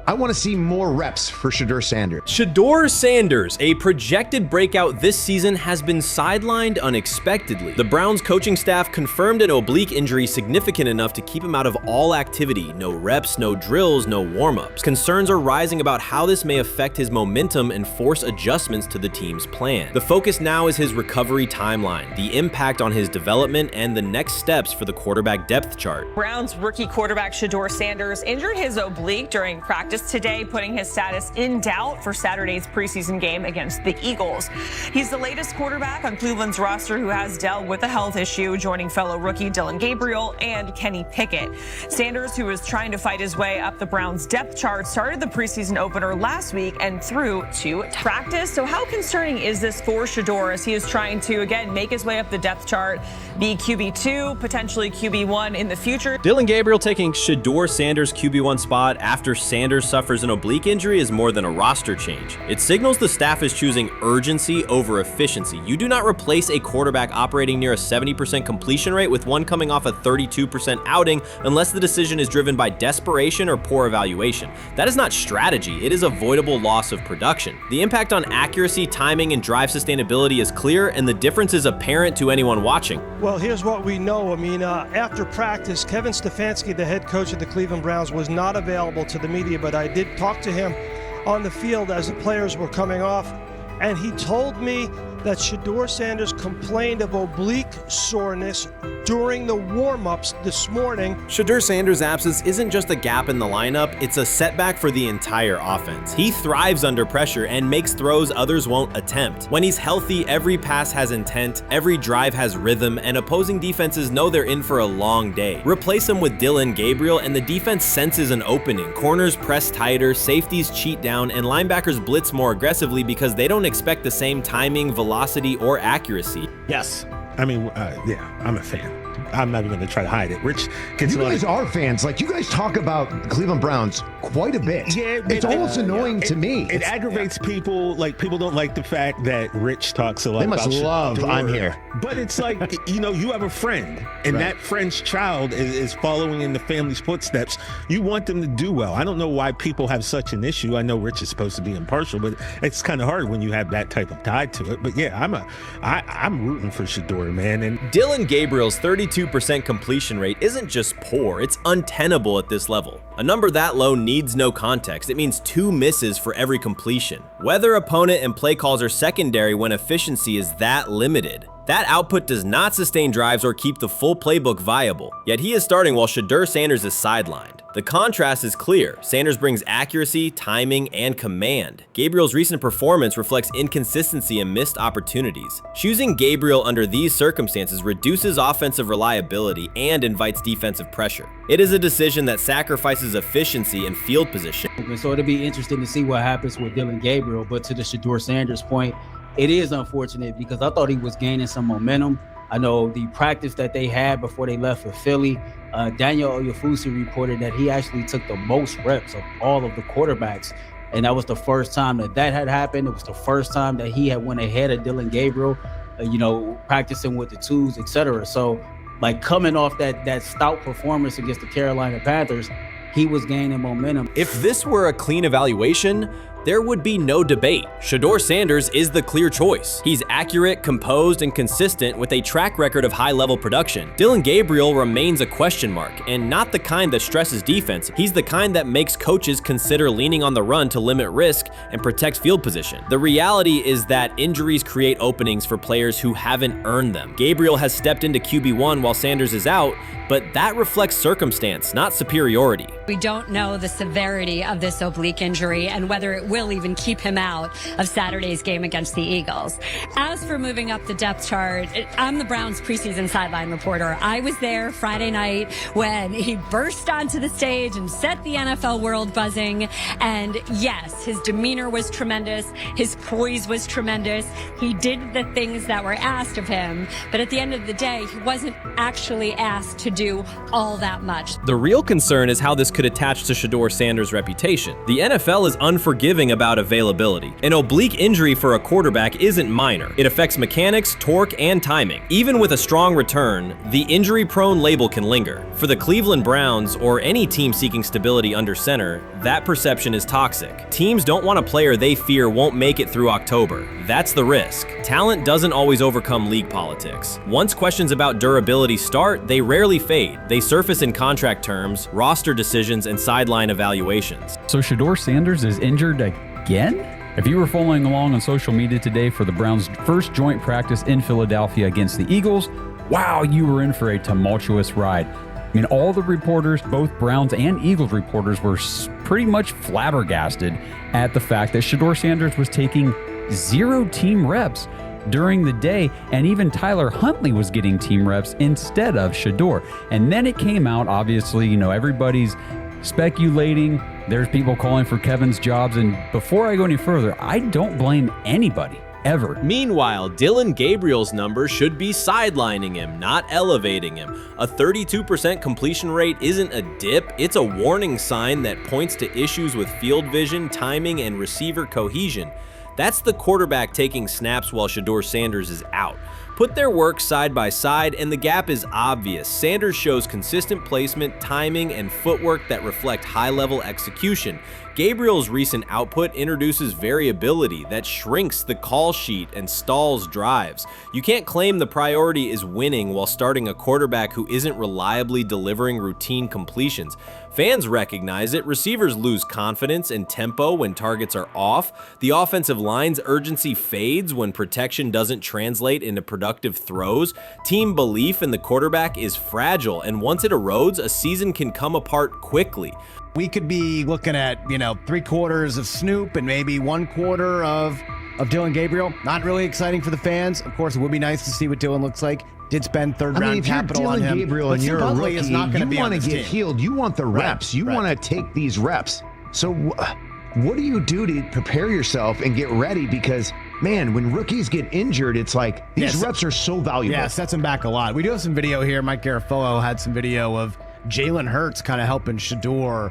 I want to see more reps for Shedeur Sanders. Shedeur Sanders, a projected breakout this season, has been sidelined unexpectedly. The Browns coaching staff confirmed an oblique injury significant enough to keep him out of all activity. No reps, no drills, no warm-ups. Concerns are rising about how this may affect his momentum and force adjustments to the team's plan. The focus now is his recovery timeline, the impact on his development, and the next steps for the quarterback depth chart. Browns rookie quarterback Shedeur Sanders injured his oblique during practice today, putting his status in doubt for Saturday's preseason game against the Eagles. He's the latest quarterback on Cleveland's roster who has dealt with a health issue, joining fellow rookie Dillon Gabriel and Kenny Pickett. Sanders, who is trying to fight his way up the Browns depth chart, started the preseason opener last week and threw to practice. So how concerning is this for Shedeur as he is trying to, again, make his way up the depth chart, be QB2, potentially QB1 in the future? Dillon Gabriel taking Shedeur Sanders' QB1 spot after Sanders suffers an oblique injury is more than a roster change. It signals the staff is choosing urgency over efficiency. You do not replace a quarterback operating near a 70% completion rate with one coming off a 32% outing unless the decision is driven by desperation or poor evaluation. That is not strategy, it is avoidable loss of production. The impact on accuracy, timing, and drive sustainability is clear, and the difference is apparent to anyone watching. Well, here's what we know. I mean, after practice, Kevin Stefanski, the head coach of the Cleveland Browns, was not available to the media, but I did talk to him on the field as the players were coming off, and he told me that Shedeur Sanders complained of oblique soreness during the warm-ups this morning. Shedeur Sanders' absence isn't just a gap in the lineup, it's a setback for the entire offense. He thrives under pressure and makes throws others won't attempt. When he's healthy, every pass has intent, every drive has rhythm, and opposing defenses know they're in for a long day. Replace him with Dillon Gabriel and the defense senses an opening. Corners press tighter, safeties cheat down, and linebackers blitz more aggressively because they don't expect the same timing, velocity, or accuracy. Yes. I mean, yeah, I'm a fan. I'm not even going to try to hide it. Rich, you guys are fans. Like, you guys talk about the Cleveland Browns quite a bit. Yeah, it's almost annoying to me. It aggravates people. Like, people don't like the fact that Rich talks a lot about They must love I'm here. But it's like, you have a friend, and that friend's child is following in the family's footsteps. You want them to do well. I don't know why people have such an issue. I know Rich is supposed to be impartial, but it's kind of hard when you have that type of tie to it. But yeah, I'm rooting for Shedeur, man. And Dillon Gabriel's 32% completion rate isn't just poor, it's untenable at this level. A number that low needs no context. It means 2 misses for every completion. Weather, opponent, and play calls are secondary when efficiency is that limited. That output does not sustain drives or keep the full playbook viable, yet he is starting while Shedeur Sanders is sidelined. The contrast is clear. Sanders brings accuracy, timing, and command. Gabriel's recent performance reflects inconsistency and missed opportunities. Choosing Gabriel under these circumstances reduces offensive reliability and invites defensive pressure. It is a decision that sacrifices efficiency and field position. So it'll be interesting to see what happens with Dillon Gabriel, but to the Shedeur Sanders point, it is unfortunate because I thought he was gaining some momentum. I know the practice that they had before they left for Philly, Daniel Oyefusi reported that he actually took the most reps of all of the quarterbacks. And that was the first time that had happened. It was the first time that he had went ahead of Dillon Gabriel, practicing with the twos, etc. So, like, coming off that stout performance against the Carolina Panthers, he was gaining momentum. If this were a clean evaluation, there would be no debate. Shedeur Sanders is the clear choice. He's accurate, composed, and consistent with a track record of high-level production. Dillon Gabriel remains a question mark, and not the kind that stresses defense. He's the kind that makes coaches consider leaning on the run to limit risk and protect field position. The reality is that injuries create openings for players who haven't earned them. Gabriel has stepped into QB1 while Sanders is out, but that reflects circumstance, not superiority. We don't know the severity of this oblique injury and whether it will even keep him out of Saturday's game against the Eagles. As for moving up the depth chart, I'm the Browns preseason sideline reporter. I was there Friday night when he burst onto the stage and set the NFL world buzzing. And yes, his demeanor was tremendous. His poise was tremendous. He did the things that were asked of him. But at the end of the day, he wasn't actually asked to do all that much. The real concern is how this could attach to Shedeur Sanders' reputation. The NFL is unforgiving about availability. An oblique injury for a quarterback isn't minor. It affects mechanics, torque, and timing. Even with a strong return, the injury-prone label can linger. For the Cleveland Browns, or any team seeking stability under center, that perception is toxic. Teams don't want a player they fear won't make it through October. That's the risk. Talent doesn't always overcome league politics. Once questions about durability start, they rarely fade. They surface in contract terms, roster decisions, and sideline evaluations. So Shedeur Sanders is injured again? If you were following along on social media today for the Browns' first joint practice in Philadelphia against the Eagles, wow, you were in for a tumultuous ride. I mean, all the reporters, both Browns and Eagles reporters, were pretty much flabbergasted at the fact that Shedeur Sanders was taking 0 team reps during the day, and even Tyler Huntley was getting team reps instead of Shedeur. And then it came out, obviously, you know, everybody's speculating. There's people calling for Kevin's jobs, and before I go any further, I don't blame anybody. Ever. Meanwhile, Dillon Gabriel's numbers should be sidelining him, not elevating him. A 32% completion rate isn't a dip, it's a warning sign that points to issues with field vision, timing, and receiver cohesion. That's the quarterback taking snaps while Shedeur Sanders is out. Put their work side by side and the gap is obvious. Sanders shows consistent placement, timing, and footwork that reflect high-level execution. Gabriel's recent output introduces variability that shrinks the call sheet and stalls drives. You can't claim the priority is winning while starting a quarterback who isn't reliably delivering routine completions. Fans recognize it, receivers lose confidence and tempo when targets are off, the offensive line's urgency fades when protection doesn't translate into productive throws, team belief in the quarterback is fragile, and once it erodes, a season can come apart quickly. We could be looking at, 3/4 of Snoop and maybe 1/4 of Dillon Gabriel. Not really exciting for the fans. Of course, it would be nice to see what Dillon looks like. Did spend third round capital on him. If you're Dillon Gabriel and you're a rookie, is not you be want to get team. healed. You want the reps. You want to take these reps. So what do you do to prepare yourself and get ready? Because, man, when rookies get injured, it's like these reps are so valuable. Yeah, sets him back a lot. We do have some video here. Mike Garafolo had some video of Jalen Hurts kind of helping Shedeur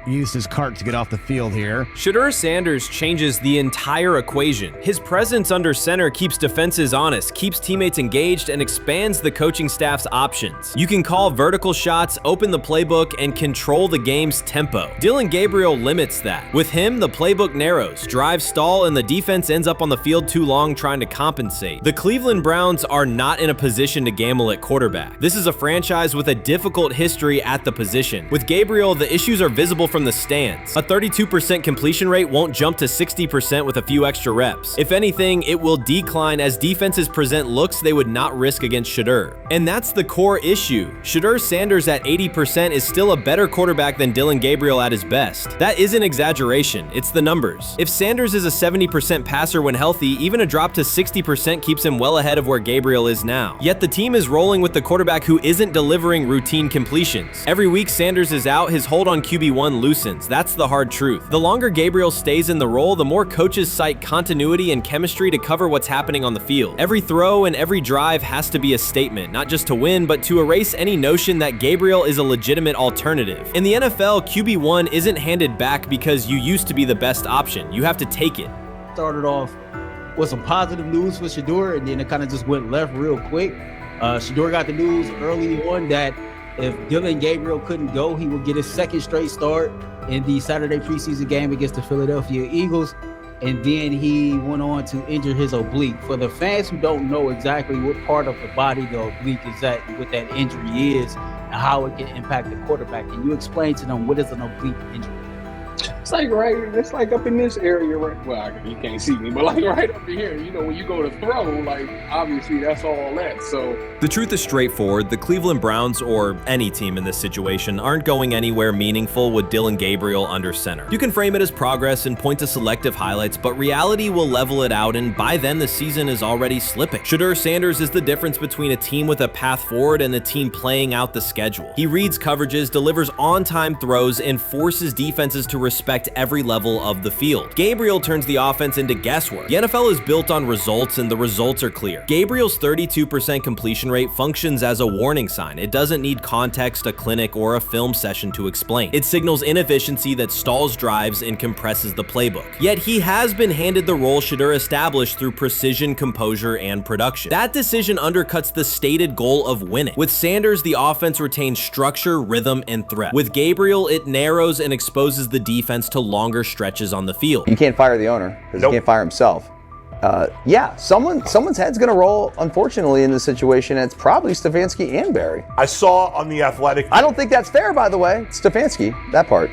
used his cart to get off the field here. Shedeur Sanders changes the entire equation. His presence under center keeps defenses honest, keeps teammates engaged, and expands the coaching staff's options. You can call vertical shots, open the playbook, and control the game's tempo. Dillon Gabriel limits that. With him, the playbook narrows, drives stall, and the defense ends up on the field too long trying to compensate. The Cleveland Browns are not in a position to gamble at quarterback. This is a franchise with a difficult history at the position. With Gabriel, the issues are visible from the stands. A 32% completion rate won't jump to 60% with a few extra reps. If anything, it will decline as defenses present looks they would not risk against Shedeur. And that's the core issue. Shedeur Sanders at 80% is still a better quarterback than Dillon Gabriel at his best. That isn't exaggeration, it's the numbers. If Sanders is a 70% passer when healthy, even a drop to 60% keeps him well ahead of where Gabriel is now. Yet the team is rolling with the quarterback who isn't delivering routine completions. Every week Sanders is out, his hold on QB1 loosens. That's the hard truth. The longer Gabriel stays in the role, the more coaches cite continuity and chemistry to cover what's happening on the field. Every throw and every drive has to be a statement, not just to win, but to erase any notion that Gabriel is a legitimate alternative. In the NFL, QB1 isn't handed back because you used to be the best option. You have to take it. Started off with some positive news for Shedeur, and then it kind of just went left real quick. Shedeur got the news early on that if Dillon Gabriel couldn't go, he would get his second straight start in the Saturday preseason game against the Philadelphia Eagles. And then he went on to injure his oblique. For the fans who don't know exactly what part of the body the oblique is at and what that injury is and how it can impact the quarterback, can you explain to them what is an oblique injury? It's like up in this area, right? Well, you can't see me, but like right up in here, you know, when you go to throw, like obviously that's all that. So the truth is straightforward. The Cleveland Browns, or any team in this situation, aren't going anywhere meaningful with Dillon Gabriel under center. You can frame it as progress and point to selective highlights, but reality will level it out, and by then the season is already slipping. Shedeur Sanders is the difference between a team with a path forward and a team playing out the schedule. He reads coverages, delivers on-time throws, and forces defenses to respect every level of the field. Gabriel turns the offense into guesswork. The NFL is built on results, and the results are clear. Gabriel's 32% completion rate functions as a warning sign. It doesn't need context, a clinic, or a film session to explain. It signals inefficiency that stalls drives and compresses the playbook. Yet he has been handed the role Shedeur established through precision, composure, and production. That decision undercuts the stated goal of winning. With Sanders, the offense retains structure, rhythm, and threat. With Gabriel, it narrows and exposes the defense to longer stretches on the field. You can't fire the owner because he can't fire himself. Yeah, someone's head's going to roll, unfortunately, in this situation. And it's probably Stefanski and Barry. I saw on The Athletic. I don't think that's fair, by the way. Stefanski, that part.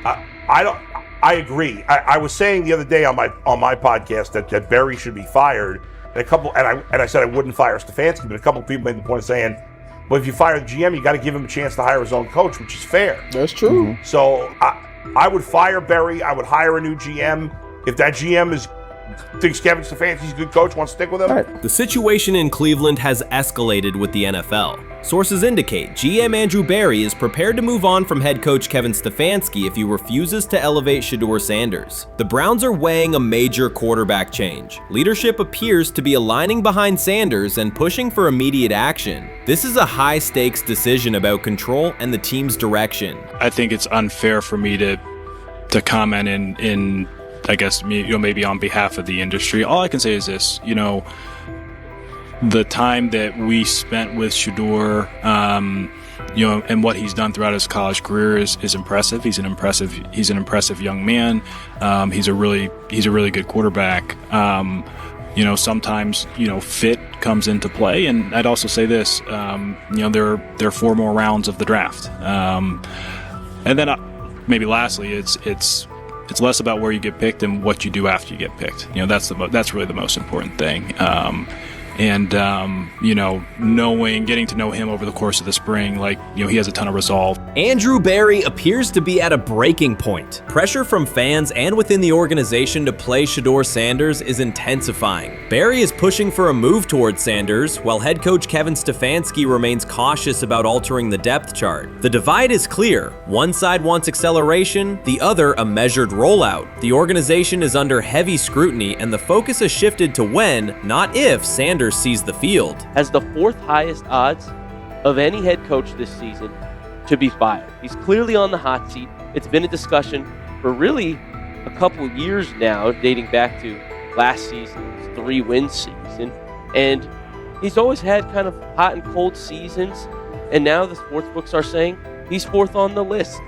I agree. I was saying the other day on my podcast that Barry should be fired. And I said I wouldn't fire Stefanski, but a couple of people made the point of saying, well, if you fire the GM, you got to give him a chance to hire his own coach, which is fair. That's true. Mm-hmm. So I would fire Barry. I would hire a new GM. If that GM thinks Kevin Stefanski's a good coach, wants to stick with him. Right. The situation in Cleveland has escalated with the NFL. Sources indicate GM Andrew Barry is prepared to move on from head coach Kevin Stefanski if he refuses to elevate Shedeur Sanders. The Browns are weighing a major quarterback change. Leadership appears to be aligning behind Sanders and pushing for immediate action. This is a high-stakes decision about control and the team's direction. I think it's unfair for me to comment in I guess, maybe on behalf of the industry. All I can say is this, the time that we spent with Shedeur, and what he's done throughout his college career is impressive. He's an impressive young man. He's a really good quarterback. Sometimes, fit comes into play. And I'd also say this, there are 4 more rounds of the draft. And then maybe lastly, it's less about where you get picked and what you do after you get picked. That's really the most important thing. Getting to know him over the course of the spring, he has a ton of resolve. Andrew Barry appears to be at a breaking point. Pressure from fans and within the organization to play Shedeur Sanders is intensifying. Barry is pushing for a move towards Sanders, while head coach Kevin Stefanski remains cautious about altering the depth chart. The divide is clear. One side wants acceleration, the other a measured rollout. The organization is under heavy scrutiny, and the focus has shifted to when, not if, Sanders sees the field. Has the 4th highest odds of any head coach this season to be fired. He's clearly on the hot seat. It's been a discussion for really a couple years now, dating back to last season's 3-win season. And he's always had kind of hot and cold seasons. And now the sports books are saying he's 4th on the list.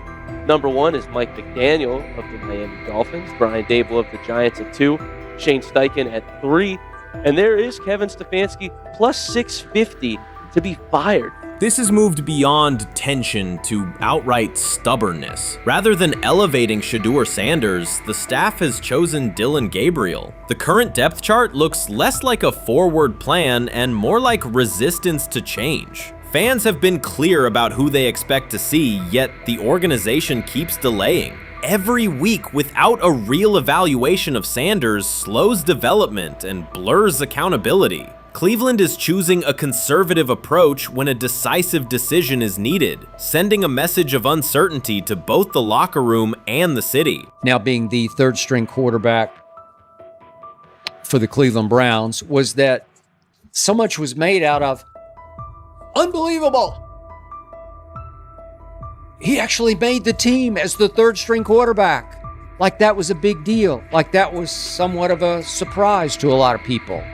Number 1 is Mike McDaniel of the Miami Dolphins, Brian Dable of the Giants at 2, Shane Steichen at 3, and there is Kevin Stefanski plus 650 to be fired. This has moved beyond tension to outright stubbornness. Rather than elevating Shedeur Sanders, the staff has chosen Dillon Gabriel. The current depth chart looks less like a forward plan and more like resistance to change. Fans have been clear about who they expect to see, yet the organization keeps delaying. Every week without a real evaluation of Sanders slows development and blurs accountability. Cleveland is choosing a conservative approach when a decisive decision is needed, sending a message of uncertainty to both the locker room and the city. Now being the 3rd-string quarterback for the Cleveland Browns, was that so much was made out of unbelievable. He actually made the team as the 3rd-string quarterback. Like that was a big deal. Like that was somewhat of a surprise to a lot of people.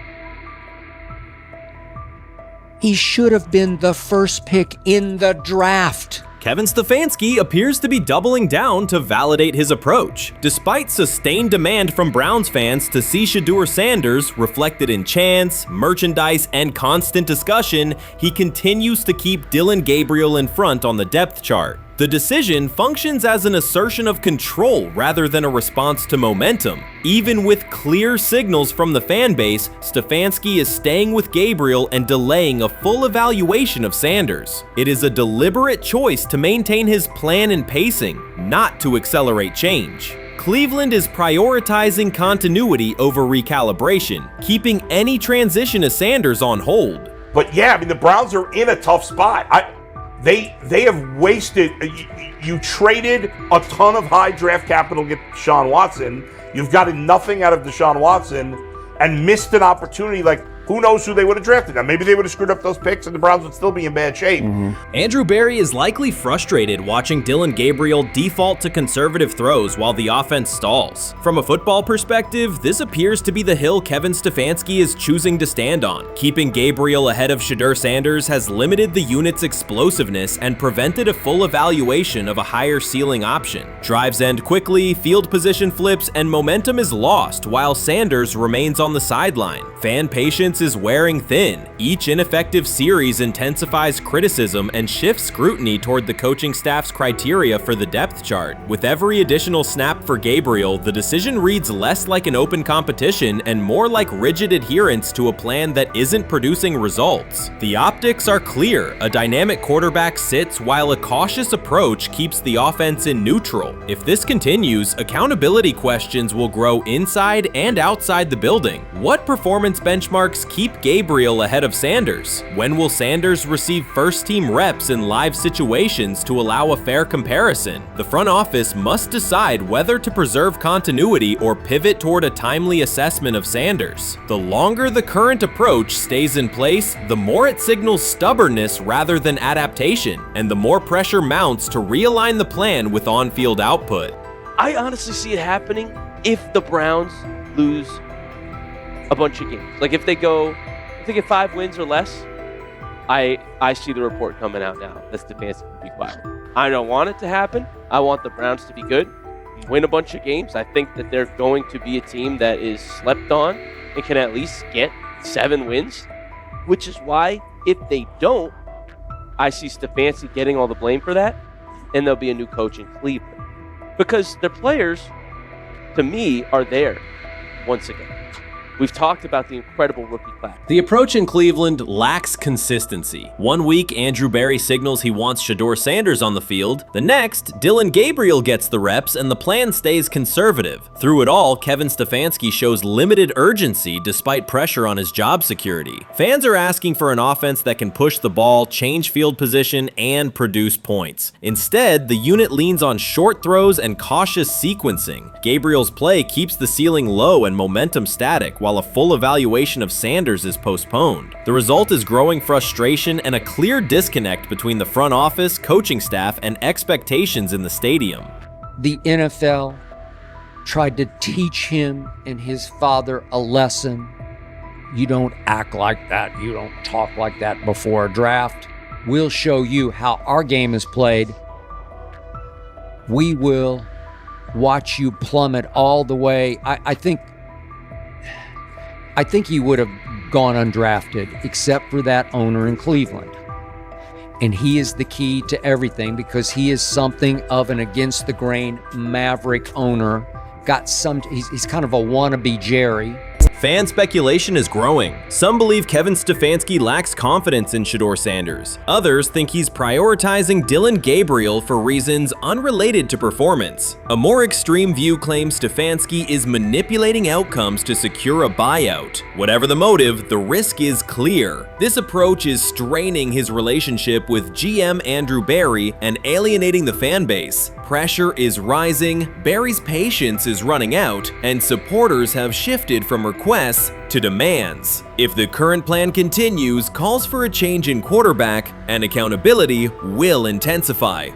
He should have been the first pick in the draft. Kevin Stefanski appears to be doubling down to validate his approach. Despite sustained demand from Browns fans to see Shedeur Sanders reflected in chants, merchandise, and constant discussion, he continues to keep Dillon Gabriel in front on the depth chart. The decision functions as an assertion of control rather than a response to momentum. Even with clear signals from the fan base, Stefanski is staying with Gabriel and delaying a full evaluation of Sanders. It is a deliberate choice to maintain his plan and pacing, not to accelerate change. Cleveland is prioritizing continuity over recalibration, keeping any transition to Sanders on hold. But yeah, I mean, the Browns are in a tough spot. They have wasted. You traded a ton of high draft capital to get Deshaun Watson. You've gotten nothing out of Deshaun Watson and missed an opportunity. Like, who knows who they would have drafted? Now, maybe they would have screwed up those picks and the Browns would still be in bad shape. Andrew Berry is likely frustrated watching Dillon Gabriel default to conservative throws while the offense stalls. From a football perspective, this appears to be the hill Kevin Stefanski is choosing to stand on. Keeping Gabriel ahead of Shedeur Sanders has limited the unit's explosiveness and prevented a full evaluation of a higher ceiling option. Drives end quickly, field position flips, and momentum is lost while Sanders remains on the sideline. Fan patience is wearing thin. Each ineffective series intensifies criticism and shifts scrutiny toward the coaching staff's criteria for the depth chart. With every additional snap for Gabriel, the decision reads less like an open competition and more like rigid adherence to a plan that isn't producing results. The optics are clear. A dynamic quarterback sits while a cautious approach keeps the offense in neutral. If this continues, accountability questions will grow inside and outside the building. What performance benchmarks keep Gabriel ahead of Sanders? When will Sanders receive first-team reps in live situations to allow a fair comparison? The front office must decide whether to preserve continuity or pivot toward a timely assessment of Sanders. The longer the current approach stays in place, the more it signals stubbornness rather than adaptation, and the more pressure mounts to realign the plan with on-field output. I honestly see it happening if the Browns lose a bunch of games. Like if they get 5 wins or less, I see the report coming out now that Stefanski will be fired. I don't want it to happen. I want the Browns to be good, win a bunch of games. I think that they're going to be a team that is slept on and can at least get 7 wins, which is why if they don't, I see Stefanski getting all the blame for that, and there'll be a new coach in Cleveland. Because their players, to me, are there once again. We've talked about the incredible rookie class. The approach in Cleveland lacks consistency. One week, Andrew Berry signals he wants Shedeur Sanders on the field. The next, Dillon Gabriel gets the reps and the plan stays conservative. Through it all, Kevin Stefanski shows limited urgency despite pressure on his job security. Fans are asking for an offense that can push the ball, change field position, and produce points. Instead, the unit leans on short throws and cautious sequencing. Gabriel's play keeps the ceiling low and momentum static, while a full evaluation of Sanders is postponed. The result is growing frustration and a clear disconnect between the front office, coaching staff, and expectations in the stadium. The NFL tried to teach him and his father a lesson. You don't act like that. You don't talk like that before a draft. We'll show you how our game is played. We will watch you plummet all the way. I think he would have gone undrafted except for that owner in Cleveland. And he is the key to everything because he is something of an against the grain maverick owner. He's kind of a wannabe Jerry. Fan speculation is growing. Some believe Kevin Stefanski lacks confidence in Shedeur Sanders. Others think he's prioritizing Dillon Gabriel for reasons unrelated to performance. A more extreme view claims Stefanski is manipulating outcomes to secure a buyout. Whatever the motive, the risk is clear. This approach is straining his relationship with GM Andrew Berry and alienating the fan base. Pressure is rising, Berry's patience is running out, and supporters have shifted from requests to demands. If the current plan continues, calls for a change in quarterback and accountability will intensify.